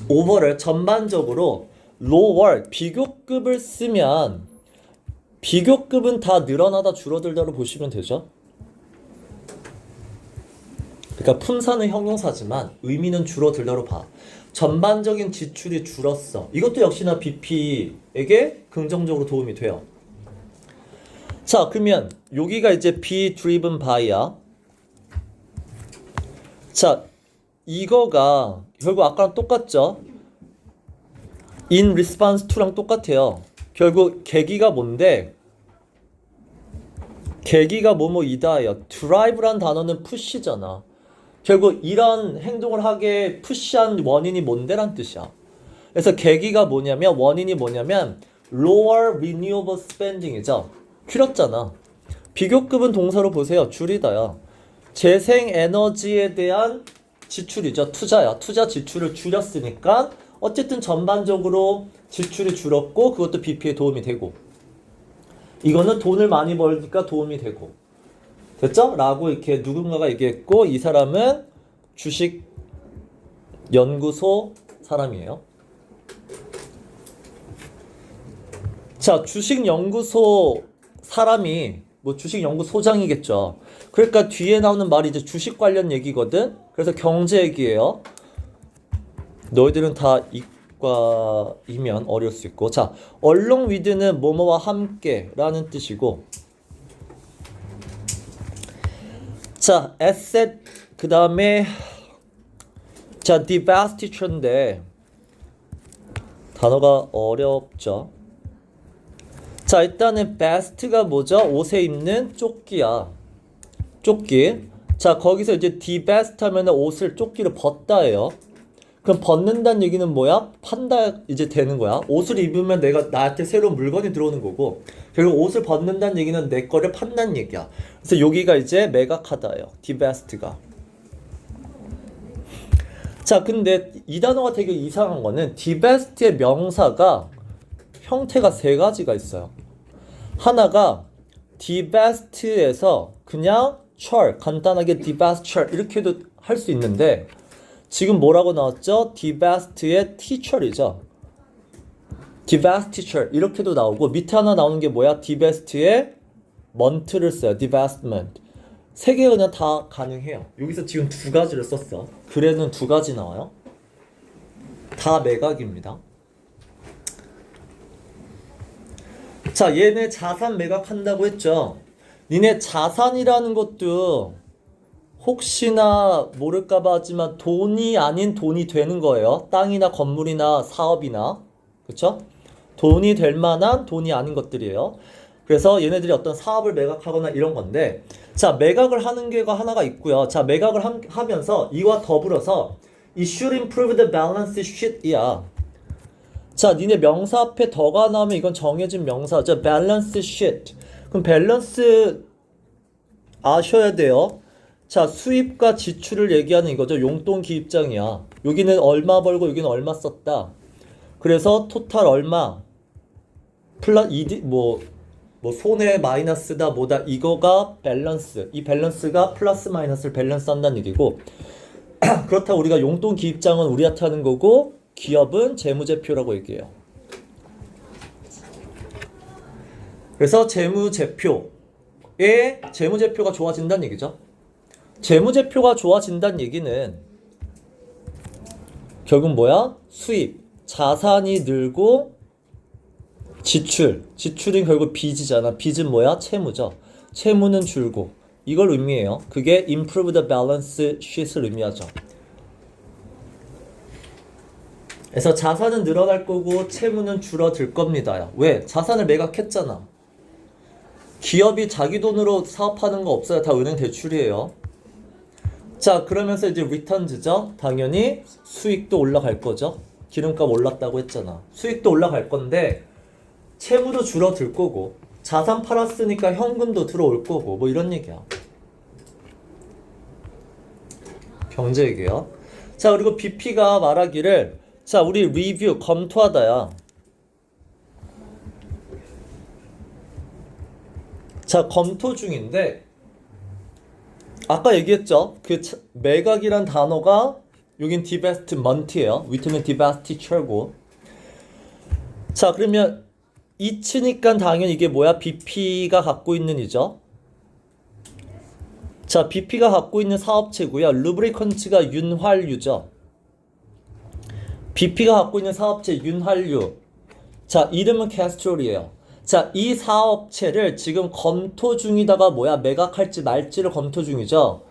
overall 전반적으로 lower 비교급을 쓰면 비교급은 다 늘어나다 줄어들다로 보시면 되죠. 그러니까 품사는 형용사지만 의미는 줄어들다로 봐. 전반적인 지출이 줄었어. 이것도 역시나 BP에게 긍정적으로 도움이 돼요. 자, 그러면 여기가 이제 be driven by야. 자, 이거가 결국 아까랑 똑같죠. in response to랑 똑같아요. 결국 계기가 뭔데? 계기가 뭐뭐이다예요. drive란 단어는 push잖아. 결국 이런 행동을 하게 푸시한 원인이 뭔데란 뜻이야. 그래서 계기가 뭐냐면 원인이 뭐냐면 lower renewable spending이죠. 줄였잖아. 비교급은 동사로 보세요. 줄이다야. 재생 에너지에 대한 지출이죠. 투자야. 투자 지출을 줄였으니까 어쨌든 전반적으로 지출이 줄었고 그것도 BP에 도움이 되고 이거는 돈을 많이 벌니까 도움이 되고 됐죠? 라고 이렇게 누군가가 얘기했고 이 사람은 주식 연구소 사람이에요. 자, 주식 연구소 사람이 뭐 주식 연구소장이겠죠. 그러니까 뒤에 나오는 말이 이제 주식 관련 얘기거든. 그래서 경제 얘기예요. 너희들은 다 이과이면 어려울 수 있고. 자, along with는 뭐뭐와 함께라는 뜻이고. 자, asset 그 다음에 자, divestiture인데 단어가 어렵죠. 자, 일단은 best가 뭐죠? 옷에 입는 조끼야. 조끼. 자, 거기서 이제 divest 하면 옷을 조끼를 벗다예요. 그럼 벗는다는 얘기는 뭐야? 판다 이제 되는 거야. 옷을 입으면 나한테 새로운 물건이 들어오는 거고 결국 옷을 벗는다는 얘기는 내 거를 판다는 얘기야. 그래서 여기가 이제 매각하다예요. divest가. 자, 근데 이 단어가 되게 이상한 거는 divest의 명사가 형태가 세 가지가 있어요. 하나가 divest에서 그냥 간단하게 divestiture 이렇게도 할 수 있는데 지금 뭐라고 나왔죠? divest의 teacher이죠. divestiture 이렇게도 나오고 밑에 하나 나오는 게 뭐야? divest의 ment를 써요. divestment. 세 개 그냥 다 가능해요. 여기서 지금 두 가지를 썼어. 글에는 두 가지 나와요. 다 매각입니다. 자, 얘네 자산 매각한다고 했죠. 니네 자산이라는 것도 혹시나 모를까봐 하지만 돈이 아닌 돈이 되는 거예요. 땅이나 건물이나 사업이나. 그쵸? 돈이 될 만한 돈이 아닌 것들이에요. 그래서 얘네들이 어떤 사업을 매각하거나 이런 건데 자, 매각을 하는 게가 하나가 있고요. 자, 매각을 하면서 이와 더불어서 It should improve the balance sheet이야. 자, 니네 명사 앞에 더가 나오면 이건 정해진 명사죠. balance sheet. 그럼 밸런스 아셔야 돼요. 자, 수입과 지출을 얘기하는 이거죠. 용돈 기입장이야. 여기는 얼마 벌고 여기는 얼마 썼다. 그래서 토탈 얼마 플러스 뭐 손해 마이너스다 뭐다 이거가 밸런스. 이 밸런스가 플러스 마이너스를 밸런스 한다는 얘기고 그렇다고 우리가 용돈 기입장은 우리한테 하는 거고 기업은 재무제표라고 얘기해요. 그래서 재무제표의 재무제표가 좋아진다는 얘기죠. 재무제표가 좋아진다는 얘기는 결국 뭐야? 수입, 자산이 늘고 지출이 결국 빚이잖아. 빚은 뭐야? 채무죠. 채무는 줄고 이걸 의미해요. 그게 improve the balance sheet을 의미하죠. 그래서 자산은 늘어날 거고 채무는 줄어들 겁니다. 왜? 자산을 매각했잖아. 기업이 자기 돈으로 사업하는 거 없어요. 다 은행 대출이에요. 자, 그러면서 이제 리턴즈죠. 당연히 수익도 올라갈 거죠. 기름값 올랐다고 했잖아. 수익도 올라갈 건데 채무도 줄어들 거고 자산 팔았으니까 현금도 들어올 거고 뭐 이런 얘기야. 경제 얘기야. 자, 그리고 BP가 말하기를 자, 우리 리뷰 검토하다야. 자, 검토 중인데 아까 얘기했죠. 그 매각이란 단어가 여긴 divestment예요. 위트는 divestiture고. 자, 그러면 이치니까 당연히 이게 뭐야? BP가 갖고 있는 이죠. 자, BP가 갖고 있는 사업체고요. 루브리컨츠가 윤활유죠. BP가 갖고 있는 사업체 윤활유. 자, 이름은 캐스트롤이에요. 자, 이 사업체를 지금 검토 중이다가 뭐야? 매각할지 말지를 검토 중이죠.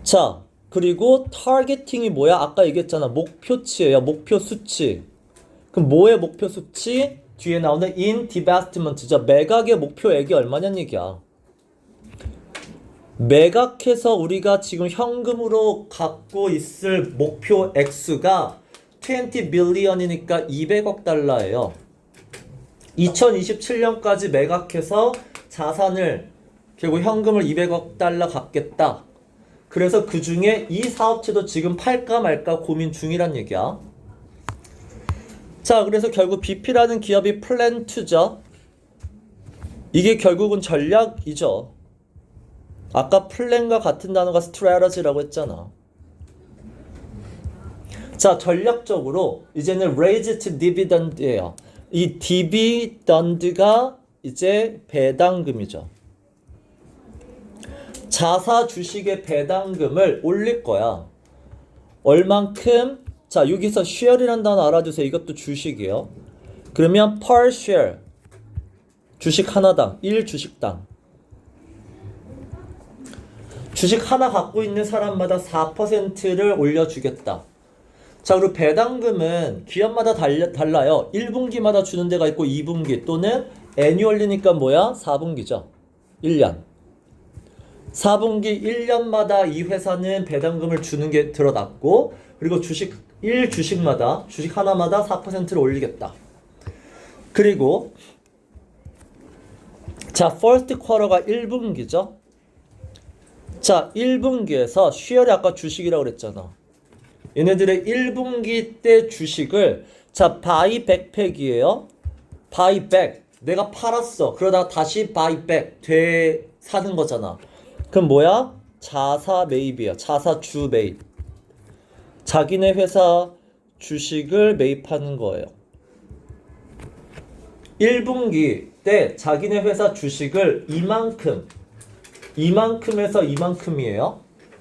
자, 그리고 타겟팅이 뭐야? 아까 얘기했잖아. 목표치예요. 목표 수치. 그럼 뭐의 목표 수치? 뒤에 나오는 in divestment죠. 매각의 목표액이 얼마냐는 얘기야. 매각해서 우리가 지금 현금으로 갖고 있을 목표 액수가 20 billion이니까 200억 달러예요. 2027년까지 매각해서 자산을 결국 현금을 200억 달러 갚겠다. 그래서 그 중에 이 사업체도 지금 팔까 말까 고민 중이란 얘기야. 자, 그래서 결국 BP라는 기업이 플랜 투죠. 이게 결국은 전략이죠. 아까 플랜과 같은 단어가 스트래터지라고 했잖아. 자, 전략적으로 이제는 raise to dividend예요. 이 디비던드가 이제 배당금이죠. 자사 주식의 배당금을 올릴 거야. 얼만큼? 자, 여기서 share이라는 단어 알아두세요. 이것도 주식이에요. 그러면 per share 주식 하나당 1주식당 주식 하나 갖고 있는 사람마다 4%를 올려주겠다. 자, 그리고 배당금은 기업마다 달라요. 1분기마다 주는 데가 있고 2분기 또는 애뉴얼리니까 뭐야? 4분기죠. 1년. 4분기 1년마다 이 회사는 배당금을 주는 게 드러났고 그리고 주식 1주식마다 주식 하나마다 4%를 올리겠다. 그리고 자, first quarter가 1분기죠. 자, 1분기에서 쉐어리 아까 주식이라고 그랬잖아. 얘네들의 1분기 때 주식을 자, buy back팩이에요. buy back. 내가 팔았어. 그러다가 다시 buy back 사는 거잖아. 그럼 뭐야? 자사 매입이야. 자사주 매입. 자기네 회사 주식을 매입하는 거예요. 1분기 때 자기네 회사 주식을 이만큼에서 이만큼이에요.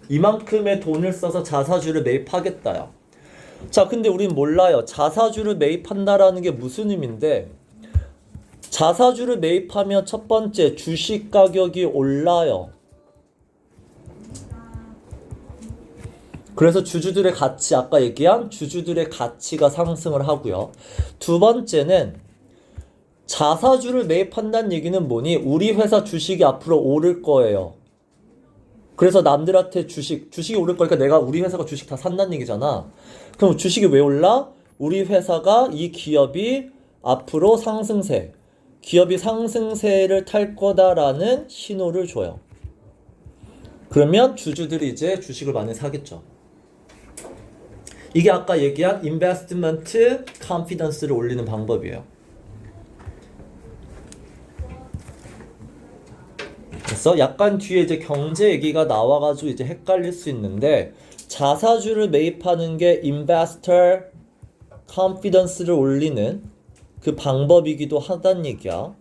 이만큼의 돈을 써서 자사주를 매입하겠다요. 자, 근데 우린 몰라요. 자사주를 매입한다라는 게 무슨 의미인데 자사주를 매입하면 첫 번째 주식 가격이 올라요. 그래서 주주들의 가치, 아까 얘기한 주주들의 가치가 상승을 하고요. 두 번째는 자사주를 매입한다는 얘기는 뭐니? 우리 회사 주식이 앞으로 오를 거예요. 그래서 남들한테 주식이 오를 거니까 내가 우리 회사가 주식 다 산다는 얘기잖아. 그럼 주식이 왜 올라? 우리 회사가 이 기업이 앞으로 기업이 상승세를 탈 거다라는 신호를 줘요. 그러면 주주들이 이제 주식을 많이 사겠죠. 이게 아까 얘기한 investment confidence를 올리는 방법이에요. 그래서 약간 뒤에 이제 경제 얘기가 나와가지고 이제 헷갈릴 수 있는데 자사주를 매입하는 게 investor confidence를 올리는 그 방법이기도 하다는 얘기야.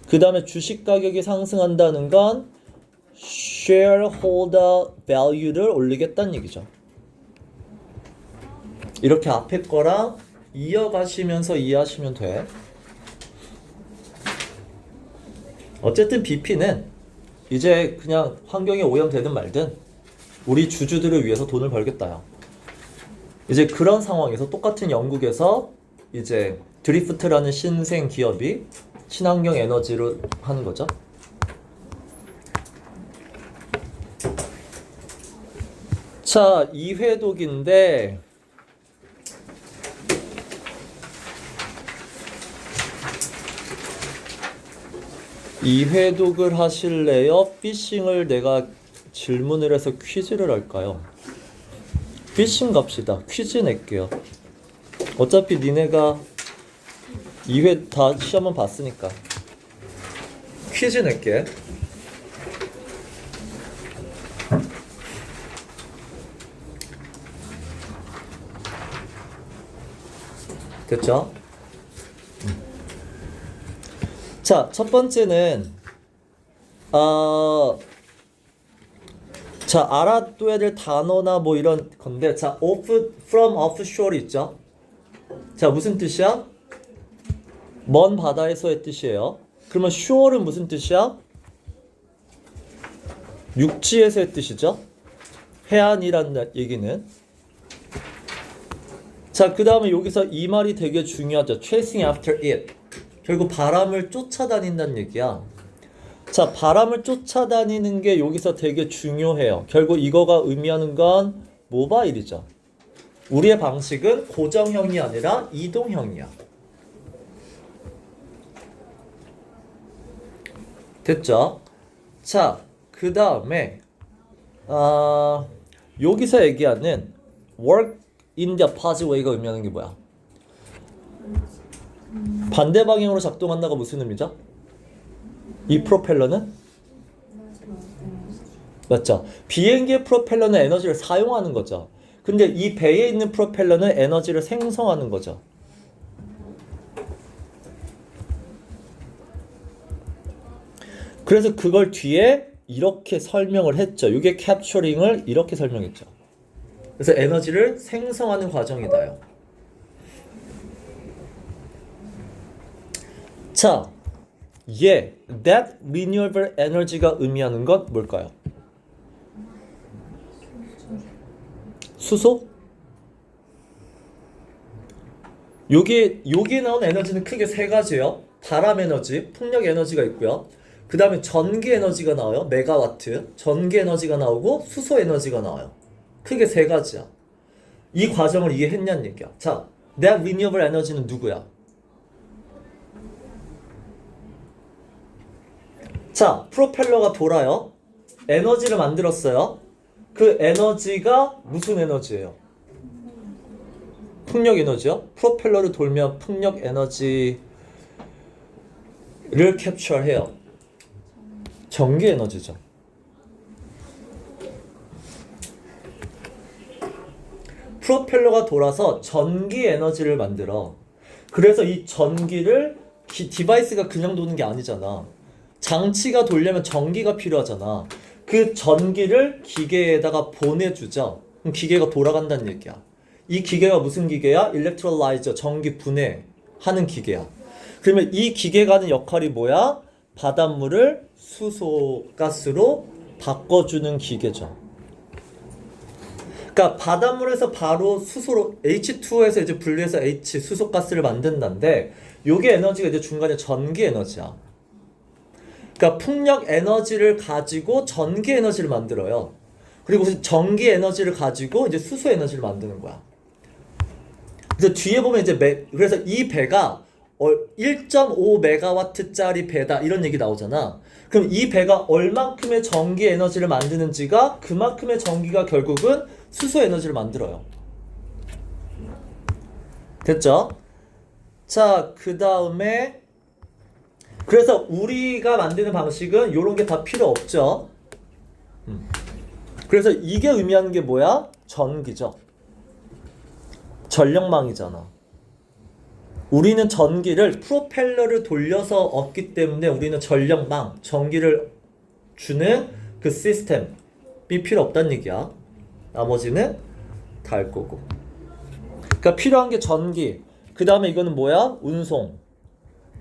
그 다음에 주식 가격이 상승한다는 건 shareholder value를 올리겠다는 얘기죠. 이렇게 앞에 거랑 이어가시면서 이해하시면 돼. 어쨌든 BP는 이제 그냥 환경이 오염되든 말든 우리 주주들을 위해서 돈을 벌겠다요. 이제 그런 상황에서 똑같은 영국에서 이제 드리프트라는 신생 기업이 친환경 에너지로 하는 거죠. 자, 이회독인데 이회독을 하실래요? 피싱을 내가 질문을 해서 퀴즈를 할까요? 피싱 갑시다. 퀴즈 낼게요. 어차피 니네가 2회 다 시험은 봤으니까 퀴즈 낼게. 됐죠? 자, 첫 번째는 자, 알아둬야 될 단어나 뭐 이런 건데, 자, from offshore 있죠? 자, 무슨 뜻이야? 먼 바다에서의 뜻이에요. 그러면 shore는 무슨 뜻이야? 육지에서의 뜻이죠? 해안이라는 얘기는. 자, 그 다음에 여기서 이 말이 되게 중요하죠. chasing after it. 결국 바람을 쫓아다닌다는 얘기야. 자, 바람을 쫓아다니는 게 여기서 되게 중요해요. 결국 이거가 의미하는 건 모바일이죠. 우리의 방식은 고정형이 아니라 이동형이야. 됐죠? 자, 그 다음에 여기서 얘기하는 work in the opposite way가 의미하는 게 뭐야? 반대 방향으로 작동한다가 무슨 의미죠? 이 프로펠러는? 맞죠? 비행기의 프로펠러는 에너지를 사용하는 거죠. 근데 이 배에 있는 프로펠러는 에너지를 생성하는 거죠. 그래서 그걸 뒤에 이렇게 설명을 했죠. 이게 캡처링을 이렇게 설명했죠. 그래서 에너지를 생성하는 과정이다요. 자, that renewable energy가 의미하는 건 뭘까요? 수소? 여기에 나온 에너지는 크게 세 가지예요. 바람 에너지, 풍력 에너지가 있고요. 그 다음에 전기 에너지가 나와요. 메가와트. 전기 에너지가 나오고 수소 에너지가 나와요. 크게 세 가지야. 이 과정을 이해했냐는 얘기야. 자, that renewable energy는 누구야? 자, 프로펠러가 돌아요. 에너지를 만들었어요. 그 에너지가 무슨 에너지예요? 풍력 에너지요? 프로펠러를 돌면 풍력 에너지를 캡처해요. 전기 에너지죠. 프로펠러가 돌아서 전기 에너지를 만들어. 그래서 이 전기를 디바이스가 그냥 도는 게 아니잖아. 장치가 돌려면 전기가 필요하잖아. 그 전기를 기계에다가 보내주죠. 그럼 기계가 돌아간다는 얘기야. 이 기계가 무슨 기계야? 일렉트롤라이저, 전기 분해하는 기계야. 그러면 이 기계가 하는 역할이 뭐야? 바닷물을 수소가스로 바꿔주는 기계죠. 그러니까 바닷물에서 바로 수소로 H2에서 이제 분리해서 H 수소가스를 만든다는데 요게 에너지가 이제 중간에 전기 에너지야. 그러니까 풍력 에너지를 가지고 전기 에너지를 만들어요. 그리고 전기 에너지를 가지고 이제 수소 에너지를 만드는 거야. 그래서 뒤에 보면 이제 그래서 이 배가 1.5메가와트짜리 배다 이런 얘기 나오잖아. 그럼 이 배가 얼만큼의 전기 에너지를 만드는지가 그만큼의 전기가 결국은 수소 에너지를 만들어요. 됐죠? 자, 그 다음에 그래서 우리가 만드는 방식은 요런 게 다 필요 없죠. 그래서 이게 의미하는 게 뭐야? 전기죠. 전력망이잖아. 우리는 전기를 프로펠러를 돌려서 얻기 때문에 우리는 전력망, 전기를 주는 그 시스템이 필요 없다는 얘기야. 나머지는 다 할 거고. 그러니까 필요한 게 전기. 그 다음에 이거는 뭐야? 운송.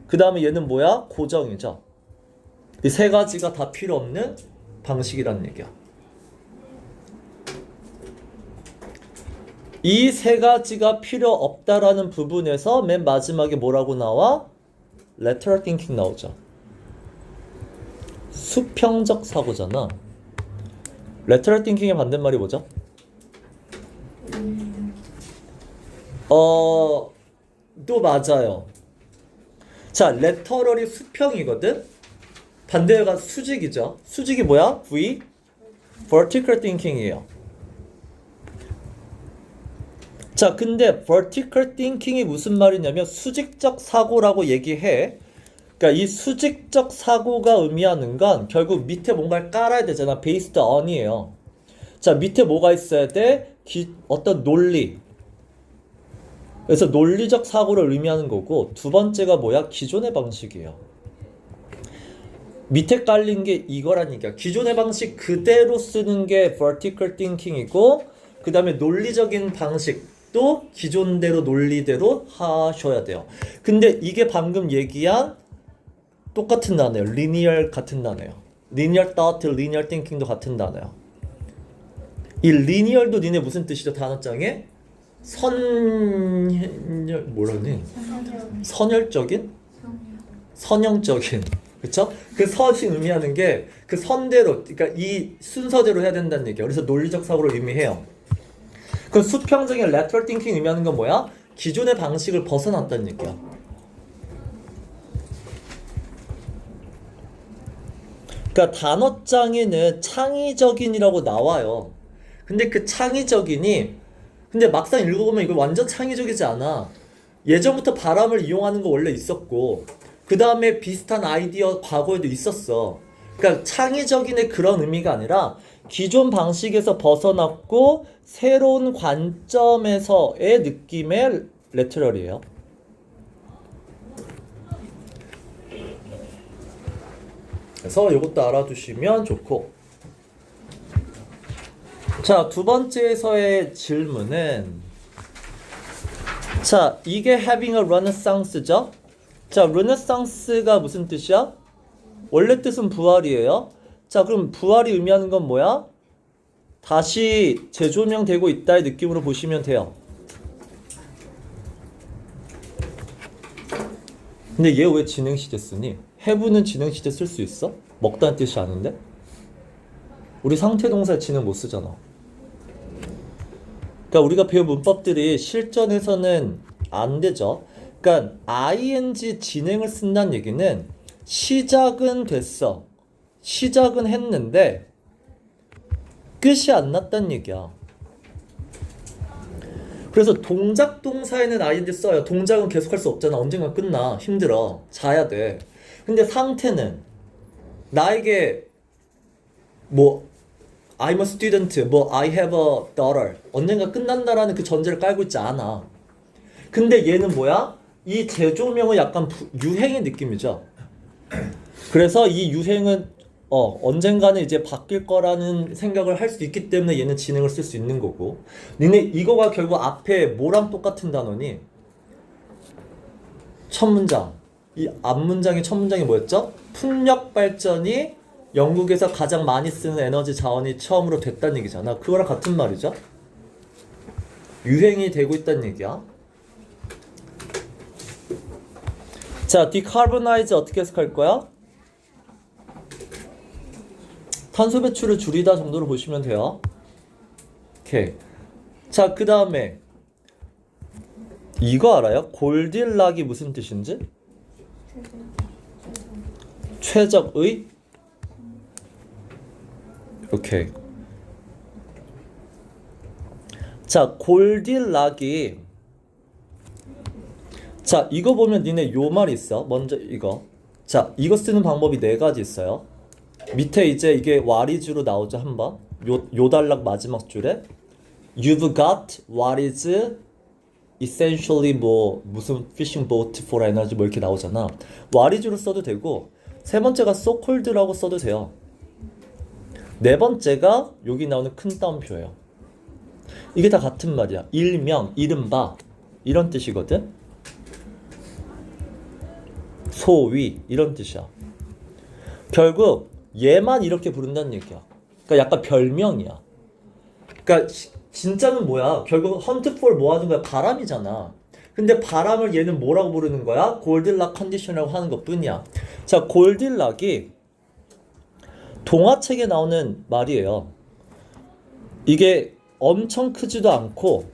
그 다음에 얘는 뭐야? 고정이죠. 이 세 가지가 다 필요 없는 방식이라는 얘기야. 이 세 가지가 필요 없다라는 부분에서 맨 마지막에 뭐라고 나와? lateral thinking 나오죠. 수평적 사고잖아. lateral thinking의 반대말이 뭐죠? 또 맞아요. 자, lateral이 수평이거든? 반대가 수직이죠. 수직이 뭐야? V? vertical thinking이에요. 자, 근데 vertical thinking이 무슨 말이냐면 수직적 사고라고 얘기해. 그러니까 이 수직적 사고가 의미하는 건 결국 밑에 뭔가를 깔아야 되잖아. based on이에요. 자, 밑에 뭐가 있어야 돼? 어떤 논리. 그래서 논리적 사고를 의미하는 거고, 두 번째가 뭐야? 기존의 방식이에요. 밑에 깔린 게 이거란 얘기야. 기존의 방식 그대로 쓰는 게 vertical thinking이고, 그 다음에 논리적인 방식도 기존대로 논리대로 하셔야 돼요. 근데 이게 방금 얘기한 똑같은 단어예요. linear 같은 단어예요. linear thought, linear thinking도 같은 단어예요. 이 linear도 니네 무슨 뜻이죠? 단어장에? 뭐라니? 선열적인? 선형적인. 그쵸? 그 선이 의미하는 게 그 선대로, 그러니까 이 순서대로 해야 된다는 얘기야. 그래서 논리적 사고를 의미해요. 그 수평적인 lateral thinking 의미하는 건 뭐야? 기존의 방식을 벗어났다는 얘기야. 그러니까 단어장에는 창의적인이라고 나와요. 근데 그 창의적인이 근데 막상 읽어보면 이거 완전 창의적이지 않아. 예전부터 바람을 이용하는 거 원래 있었고 그 다음에 비슷한 아이디어 과거에도 있었어. 그러니까 창의적인의 그런 의미가 아니라 기존 방식에서 벗어났고 새로운 관점에서의 느낌의 레터럴이에요. 그래서 이것도 알아두시면 좋고. 자, 두 번째에서의 질문은 자, 이게 having a renaissance죠? 자, 르네상스가 무슨 뜻이야? 원래 뜻은 부활이에요. 자, 그럼 부활이 의미하는 건 뭐야? 다시 재조명되고 있다의 느낌으로 보시면 돼요. 근데 얘 왜 진행시제 쓰니? have는 진행시제 쓸 수 있어? 먹다는 뜻이 아닌데? 우리 상태동사에 진행 못 쓰잖아. 그러니까 우리가 배운 문법들이 실전에서는 안 되죠. 그러니까 ing 진행을 쓴다는 얘기는 시작은 됐어. 시작은 했는데 끝이 안 났다는 얘기야. 그래서 동작 동사에는 ing 써요. 동작은 계속할 수 없잖아. 언젠가 끝나. 힘들어. 자야 돼. 근데 상태는 나에게 뭐 I'm a student, 뭐 I have a daughter 언젠가 끝난다라는 그 전제를 깔고 있지 않아. 근데 얘는 뭐야? 이 재조명은 약간 유행의 느낌이죠. 그래서 이 유행은 언젠가는 이제 바뀔 거라는 생각을 할 수 있기 때문에 얘는 진행을 쓸 수 있는 거고. 니네 이거가 결국 앞에 뭐랑 똑같은 단어니? 첫 문장. 이 앞문장의 첫 문장이 뭐였죠? 풍력 발전이 영국에서 가장 많이 쓰는 에너지 자원이 처음으로 됐다는 얘기잖아. 그거랑 같은 말이죠. 유행이 되고 있다는 얘기야. 자, decarbonize 어떻게 해석할 거야? 탄소 배출을 줄이다 정도로 보시면 돼요. 오케이. 자, 그 다음에 이거 알아요? 골딜락이 무슨 뜻인지? 최적의? 오케이. 자, 골딜락이 자, 이거 보면 니네 요 말이 있어. 먼저 이거. 자, 이거 쓰는 방법이 네 가지 있어요. 밑에 이제 이게 what is로 나오죠, 한번. 요 단락 마지막 줄에 You've got what is essentially 뭐 무슨 fishing boat for energy 뭐 이렇게 나오잖아. what is로 써도 되고 세 번째가 so called라고 써도 돼요. 네 번째가 여기 나오는 큰 따옴표예요. 이게 다 같은 말이야. 일명, 이른바 이런 뜻이거든. 소위 이런 뜻이야. 결국 얘만 이렇게 부른다는 얘기야. 그러니까 약간 별명이야. 그러니까 진짜는 뭐야? 결국 헌트 폴 뭐 하는 거야? 바람이잖아. 근데 바람을 얘는 뭐라고 부르는 거야? 골딜락 컨디션이라고 하는 것 뿐이야. 자, 골딜락이 동화책에 나오는 말이에요. 이게 엄청 크지도 않고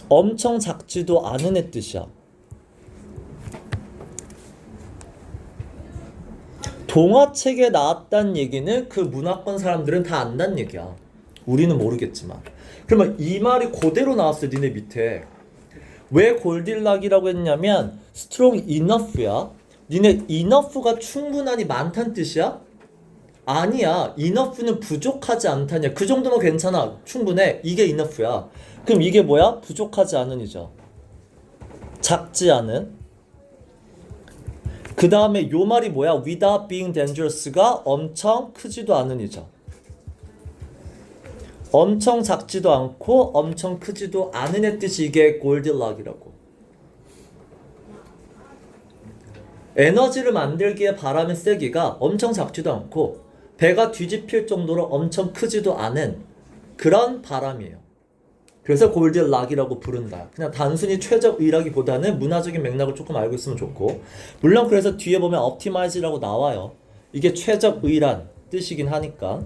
엄청 작지도 않은 애 뜻이야. 동화책에 나왔다는 얘기는 그 문화권 사람들은 다 안다는 얘기야. 우리는 모르겠지만. 그러면 이 말이 그대로 나왔어요. 니네 밑에. 왜 골딜락이라고 했냐면 strong enough야. 니네 enough가 충분하니 많다는 뜻이야? 아니야. enough는 부족하지 않다냐. 그 정도면 괜찮아. 충분해. 이게 enough야. 그럼 이게 뭐야? 부족하지 않은이죠. 작지 않은. 그 다음에 요 말이 뭐야? without being dangerous가 엄청 크지도 않은이죠. 엄청 작지도 않고 엄청 크지도 않은 애 뜻이 이게 골딜락이라고. 에너지를 만들기에 바람의 세기가 엄청 작지도 않고 배가 뒤집힐 정도로 엄청 크지도 않은 그런 바람이에요. 그래서 골디락이라고 부른다. 그냥 단순히 최적의라기보다는 문화적인 맥락을 조금 알고 있으면 좋고, 물론 그래서 뒤에 보면 optimize라고 나와요. 이게 최적의란 뜻이긴 하니까.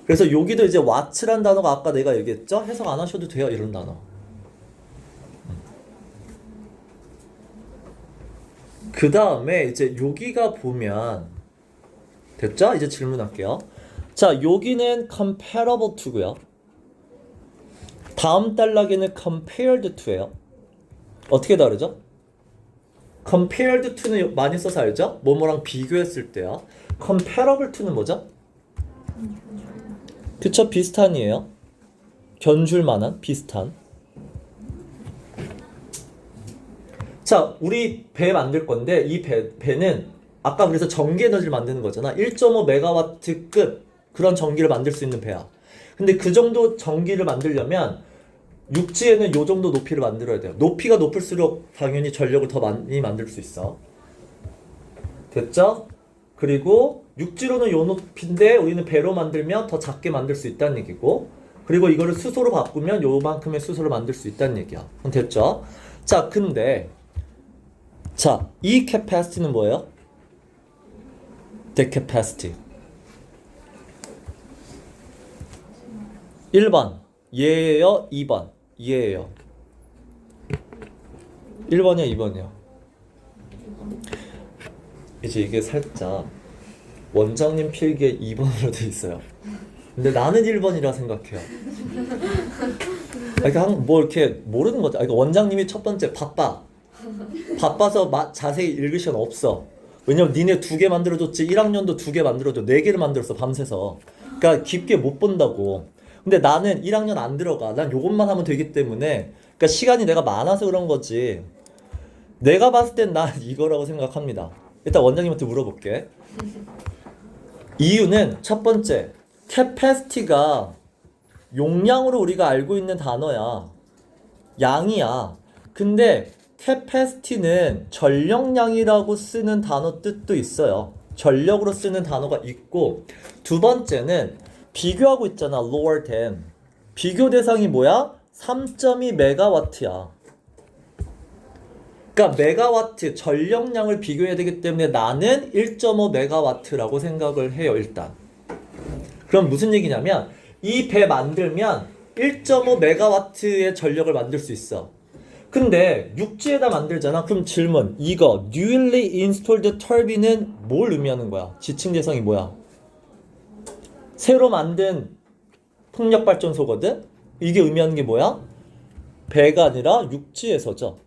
그래서 여기도 이제 what란 단어가 아까 내가 얘기했죠? 해석 안 하셔도 돼요, 이런 단어. 그 다음에 이제 여기가 보면 됐죠? 이제 질문할게요. 자, 여기는 comparable to고요. 다음 단락에는 compared to예요. 어떻게 다르죠? compared to는 많이 써서 알죠? 뭐뭐랑 비교했을 때요. comparable to는 뭐죠? 그쵸? 비슷한이에요. 견줄 만한 비슷한. 자, 우리 배 만들 건데 이 배는 아까 그래서 전기 에너지를 만드는 거잖아. 1.5메가와트급 그런 전기를 만들 수 있는 배야. 근데 그 정도 전기를 만들려면 육지에는 요 정도 높이를 만들어야 돼요. 높이가 높을수록 당연히 전력을 더 많이 만들 수 있어. 됐죠? 그리고 육지로는 요 높이인데 우리는 배로 만들면 더 작게 만들 수 있다는 얘기고, 그리고 이거를 수소로 바꾸면 요만큼의 수소를 만들 수 있다는 얘기야. 그럼 됐죠? 자, 근데 자, 이 capacity는 뭐예요? The capacity. 1번 얘예요, 2번 얘예요. 1번이야, 2번이요. 이제 이게 살짝 원장님 필기에 2번으로 돼 있어요. 근데 나는 1번이라 생각해요. 그러니까 뭐 이렇게 모르는 거죠. 그러니까 원장님이 첫 번째 바빠서 자세히 읽을 시간 없어. 왜냐면 니네 2개 만들어줬지. 1학년도 2개 만들어줘. 4개를 만들었어, 밤새서. 그러니까 깊게 못 본다고. 근데 나는 1학년 안 들어가. 난 요것만 하면 되기 때문에, 그러니까 시간이 내가 많아서 그런 거지. 내가 봤을 땐 난 이거라고 생각합니다. 일단 원장님한테 물어볼게. 이유는 첫 번째, capacity가 용량으로 우리가 알고 있는 단어야. 양이야. 근데 capacity는 전력량이라고 쓰는 단어 뜻도 있어요. 전력으로 쓰는 단어가 있고, 두 번째는 비교하고 있잖아. lower than. 비교 대상이 뭐야? 3.2메가와트야. 그러니까 메가와트 전력량을 비교해야 되기 때문에 나는 1.5메가와트라고 생각을 해요, 일단. 그럼 무슨 얘기냐면 이 배 만들면 1.5메가와트의 전력을 만들 수 있어. 근데 육지에다 만들잖아. 그럼 질문, 이거 newly installed turbine은 뭘 의미하는 거야? 지칭 대상이 뭐야? 새로 만든 풍력발전소거든? 이게 의미하는 게 뭐야? 배가 아니라 육지에서죠.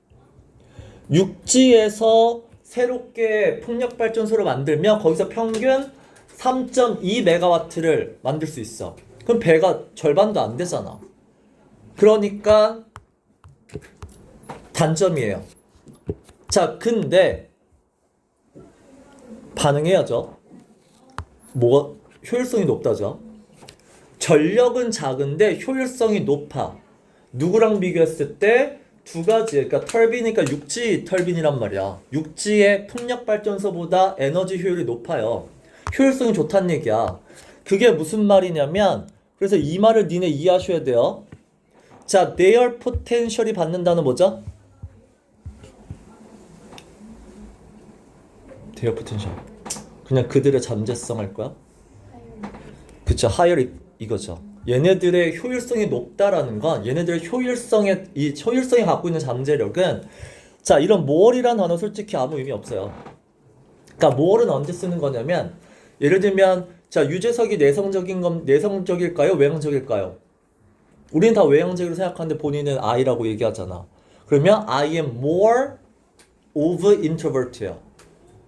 육지에서 새롭게 풍력발전소를 만들면 거기서 평균 3.2메가와트를 만들 수 있어. 그럼 배가 절반도 안 되잖아. 그러니까 단점이에요. 자, 근데 반응해야죠. 뭐가 효율성이 높다죠. 전력은 작은데 효율성이 높아. 누구랑 비교했을 때 두 가지. 그러니까 터빈이니까 육지 터빈이란 말이야. 육지의 풍력발전소보다 에너지 효율이 높아요. 효율성이 좋다는 얘기야. 그게 무슨 말이냐면, 그래서 이 말을 니네 이해하셔야 돼요. 자, their potential이 받는다는 뭐죠? their potential. 그냥 그들의 잠재성 할 거야? 그쵸, higher 이거죠. 얘네들의 효율성이 높다라는 건 얘네들의 이 효율성이 갖고 있는 잠재력은, 자, 이런 more이라는 단어 솔직히 아무 의미 없어요. 그러니까 more는 언제 쓰는 거냐면, 예를 들면 자, 유재석이 내성적일까요? 외향적일까요? 우리는 다 외향적으로 생각하는데 본인은 I라고 얘기하잖아. 그러면 I am more of introvert예요.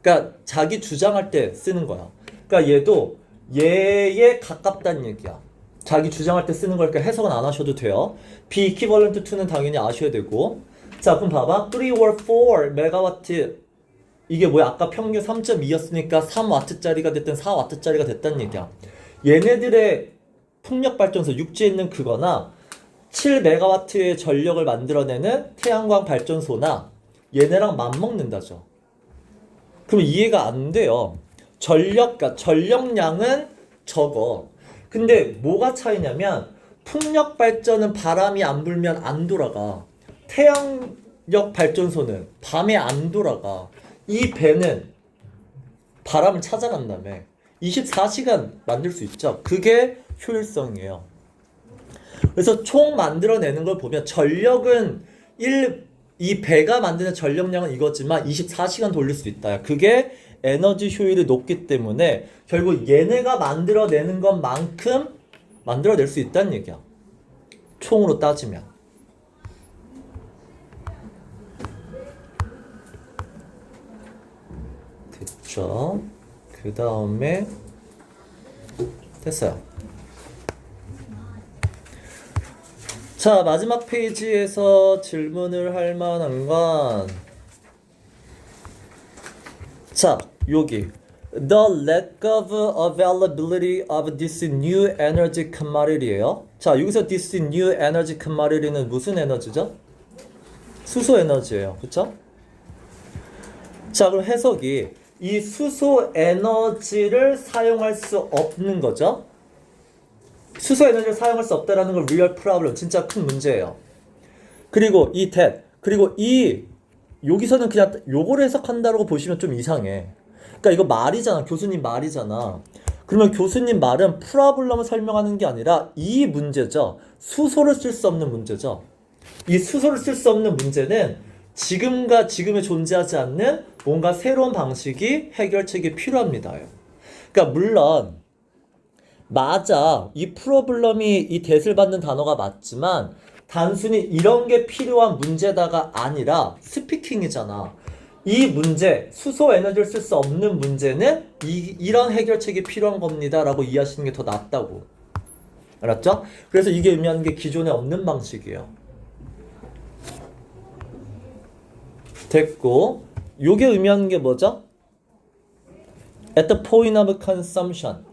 그러니까 자기 주장할 때 쓰는 거야. 그러니까 얘도 얘에 가깝다는 얘기야. 자기 주장할 때 쓰는 거니까 해석은 안 하셔도 돼요. be equivalent to는 당연히 아셔야 되고. 자, 그럼 봐봐. 3 or 4 메가와트. 이게 뭐야? 아까 평균 3.2였으니까 3와트짜리가 됐든 4와트짜리가 됐다는 얘기야. 얘네들의 풍력발전소, 육지에 있는 그거나 7메가와트의 전력을 만들어내는 태양광 발전소나 얘네랑 맞먹는다죠. 그럼 이해가 안 돼요. 전력량은 적어. 근데 뭐가 차이냐면 풍력 발전은 바람이 안 불면 안 돌아가. 태양력 발전소는 밤에 안 돌아가. 이 배는 바람을 찾아간다며 24시간 만들 수 있죠. 그게 효율성이에요. 그래서 총 만들어내는 걸 보면 전력은 이 배가 만드는 전력량은 이거지만 24시간 돌릴 수 있다. 그게 에너지 효율이 높기 때문에 결국 얘네가 만들어내는 것만큼 만들어낼 수 있다는 얘기야. 총으로 따지면. 됐죠? 그 다음에 됐어요. 자, 마지막 페이지에서 질문을 할 만한 건 자, 여기 The lack of availability of this new energy commodity예요. 자, 여기서 this new energy commodity는 무슨 에너지죠? 수소 에너지예요. 그쵸? 자, 그럼 해석이 이 수소 에너지를 사용할 수 없는 거죠. 수소 에너지를 사용할 수 없다라는 건 real problem, 진짜 큰 문제예요. 그리고 이 that, 그리고 이 여기서는 그냥 요거를 해석한다고 보시면 좀 이상해. 그러니까 이거 말이잖아. 교수님 말이잖아. 그러면 교수님 말은 프로블럼을 설명하는 게 아니라 이 문제죠. 수소를 쓸 수 없는 문제죠. 이 수소를 쓸 수 없는 문제는 지금과 지금에 존재하지 않는 뭔가 새로운 방식이 해결책이 필요합니다. 그러니까 물론 맞아. 이 프로블럼이 이 대을 받는 단어가 맞지만 단순히 이런 게 필요한 문제다가 아니라 스피킹이잖아. 이 문제, 수소 에너지를 쓸 수 없는 문제는 이런 해결책이 필요한 겁니다 라고 이해하시는 게 더 낫다고. 알았죠? 그래서 이게 의미하는 게 기존에 없는 방식이에요. 됐고, 요게 의미하는 게 뭐죠? At the point of consumption.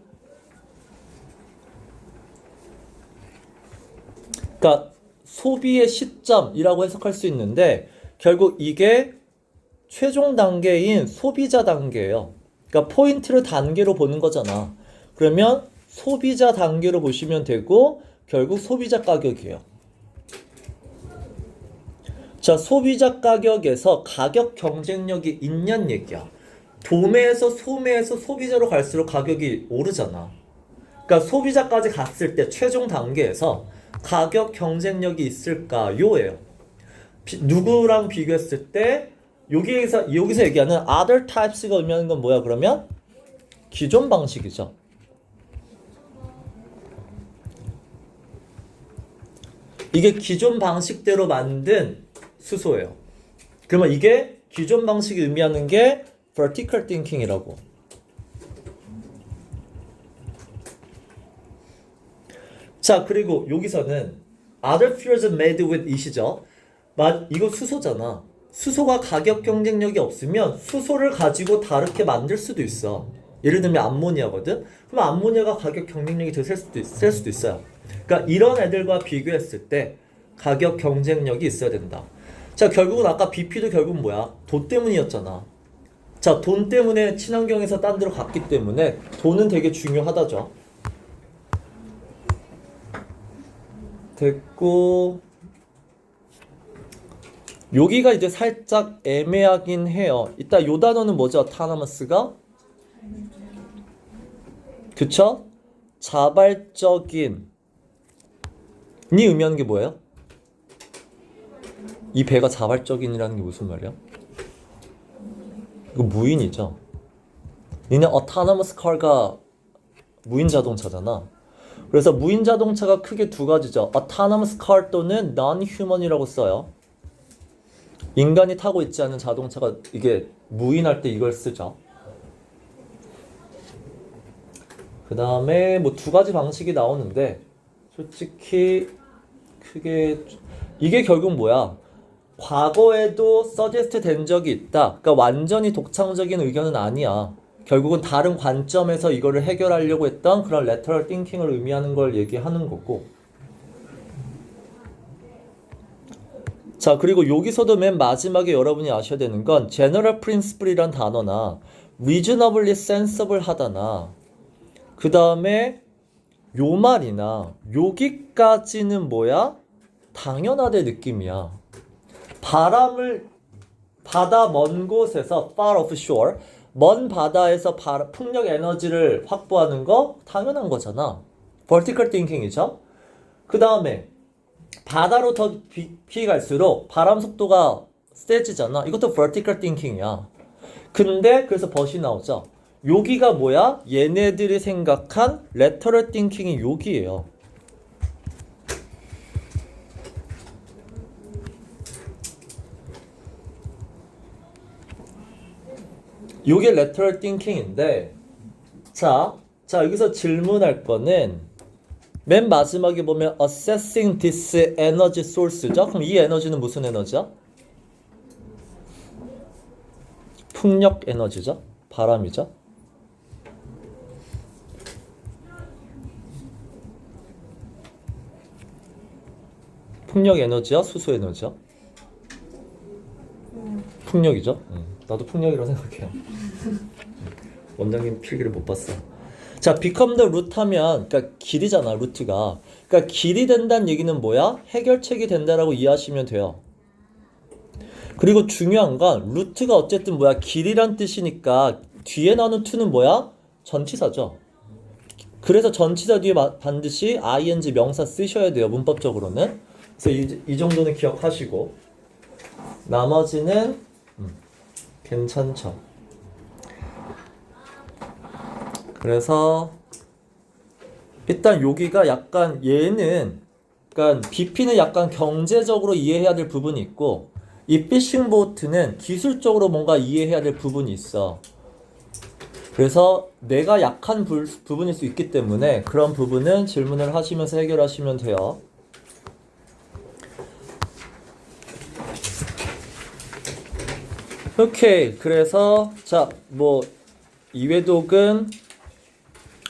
그러니까 소비의 시점이라고 해석할 수 있는데 결국 이게 최종 단계인 소비자 단계예요. 그러니까 포인트를 단계로 보는 거잖아. 그러면 소비자 단계로 보시면 되고 결국 소비자 가격이에요. 자, 소비자 가격에서 가격 경쟁력이 있냐는 얘기야. 도매에서 소매에서 소비자로 갈수록 가격이 오르잖아. 그러니까 소비자까지 갔을 때 최종 단계에서 가격 경쟁력이 있을까요?예요. 누구랑 비교했을 때 여기서 얘기하는 other types가 의미하는 건 뭐야 그러면? 기존 방식이죠. 이게 기존 방식대로 만든 수소예요. 그러면 이게 기존 방식이 의미하는 게 vertical thinking이라고. 자, 그리고 여기서는 other fuels made with it이죠. 이거 수소잖아. 수소가 가격 경쟁력이 없으면 수소를 가지고 다르게 만들 수도 있어. 예를 들면 암모니아거든. 그럼 암모니아가 가격 경쟁력이 더 셀 수도 있어요. 그러니까 이런 애들과 비교했을 때 가격 경쟁력이 있어야 된다. 자, 결국은 아까 BP도 결국은 뭐야? 돈 때문이었잖아. 자, 돈 때문에 친환경에서 딴 데로 갔기 때문에 돈은 되게 중요하다죠. 됐고, 여기가 이제 살짝 애매하긴 해요. 이따 요 단어는 뭐죠? autonomous가? 그쵸? 자발적인 이 의미하는 게 뭐예요? 이 배가 자발적인이라는 게 무슨 말이야? 이거 무인이죠. 니네 autonomous car가 무인 자동차잖아. 그래서 무인 자동차가 크게 두 가지죠. autonomous car 또는 non-human이라고 써요. 인간이 타고 있지 않은 자동차가 이게 무인할 때 이걸 쓰죠. 그 다음에 뭐 두 가지 방식이 나오는데 솔직히 크게 이게 결국 뭐야? 과거에도 서제스트 된 적이 있다. 그러니까 완전히 독창적인 의견은 아니야. 결국은 다른 관점에서 이거를 해결하려고 했던 그런 lateral thinking을 의미하는 걸 얘기하는 거고. 자, 그리고 여기서도 맨 마지막에 여러분이 아셔야 되는 건 general principle이란 단어나 reasonably sensible 하다나 그 다음에 요 말이나 여기까지는 뭐야? 당연하대 느낌이야. 바다 먼 곳에서 far offshore 먼 바다에서 풍력 에너지를 확보하는 거 당연한 거잖아. vertical thinking이죠. 그 다음에 바다로 더 갈수록 바람 속도가 세지잖아. 이것도 vertical thinking이야. 근데 그래서 벗이 나오죠. 여기가 뭐야? 얘네들이 생각한 lateral thinking이 여기예요. 요게 lateral thinking인데 자 여기서 질문할 거는 맨 마지막에 보면 assessing this energy source죠. 그럼 이 에너지는 무슨 에너지야? 풍력 에너지죠. 바람이죠. 풍력 에너지야? 수소 에너지야? 풍력이죠. 나도 풍력이라고 생각해요. 원장님 필기를 못 봤어. 자, become the root 하면 그러니까 길이잖아, 루트가. 그러니까 길이 된다는 얘기는 뭐야? 해결책이 된다라고 이해하시면 돼요. 그리고 중요한 건 루트가 어쨌든 뭐야? 길이란 뜻이니까 뒤에 나오는 to는 뭐야? 전치사죠. 그래서 전치사 뒤에 반드시 ing 명사 쓰셔야 돼요, 문법적으로는. 그래서 이 정도는 기억하시고 나머지는 괜찮죠. 그래서 일단 여기가 약간 얘는 그러니까 BP는 약간 경제적으로 이해해야 될 부분이 있고 이 피싱 보트는 기술적으로 뭔가 이해해야 될 부분이 있어. 그래서 내가 약한 부분일 수 있기 때문에 그런 부분은 질문을 하시면서 해결하시면 돼요. 오케이. 그래서 자, 뭐 이외독은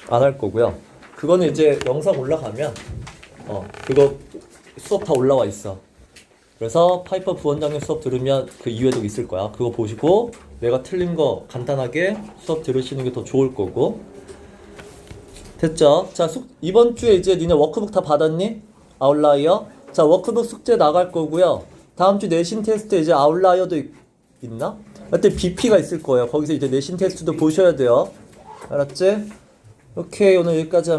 안 할 거고요. 그거는 이제 영상 올라가면 그거 수업 다 올라와 있어. 그래서 파이퍼 부원장님 수업 들으면 그 이외독 있을 거야. 그거 보시고 내가 틀린 거 간단하게 수업 들으시는 게 더 좋을 거고. 됐죠? 자, 이번 주에 이제 니네 워크북 다 받았니? 아웃라이어. 자, 워크북 숙제 나갈 거고요. 다음 주 내신 테스트 이제 아웃라이어도 있나? 그때 BP가 있을 거예요. 거기서 이제 내신 테스트도 보셔야 돼요. 알았지? 오케이, 오늘 여기까지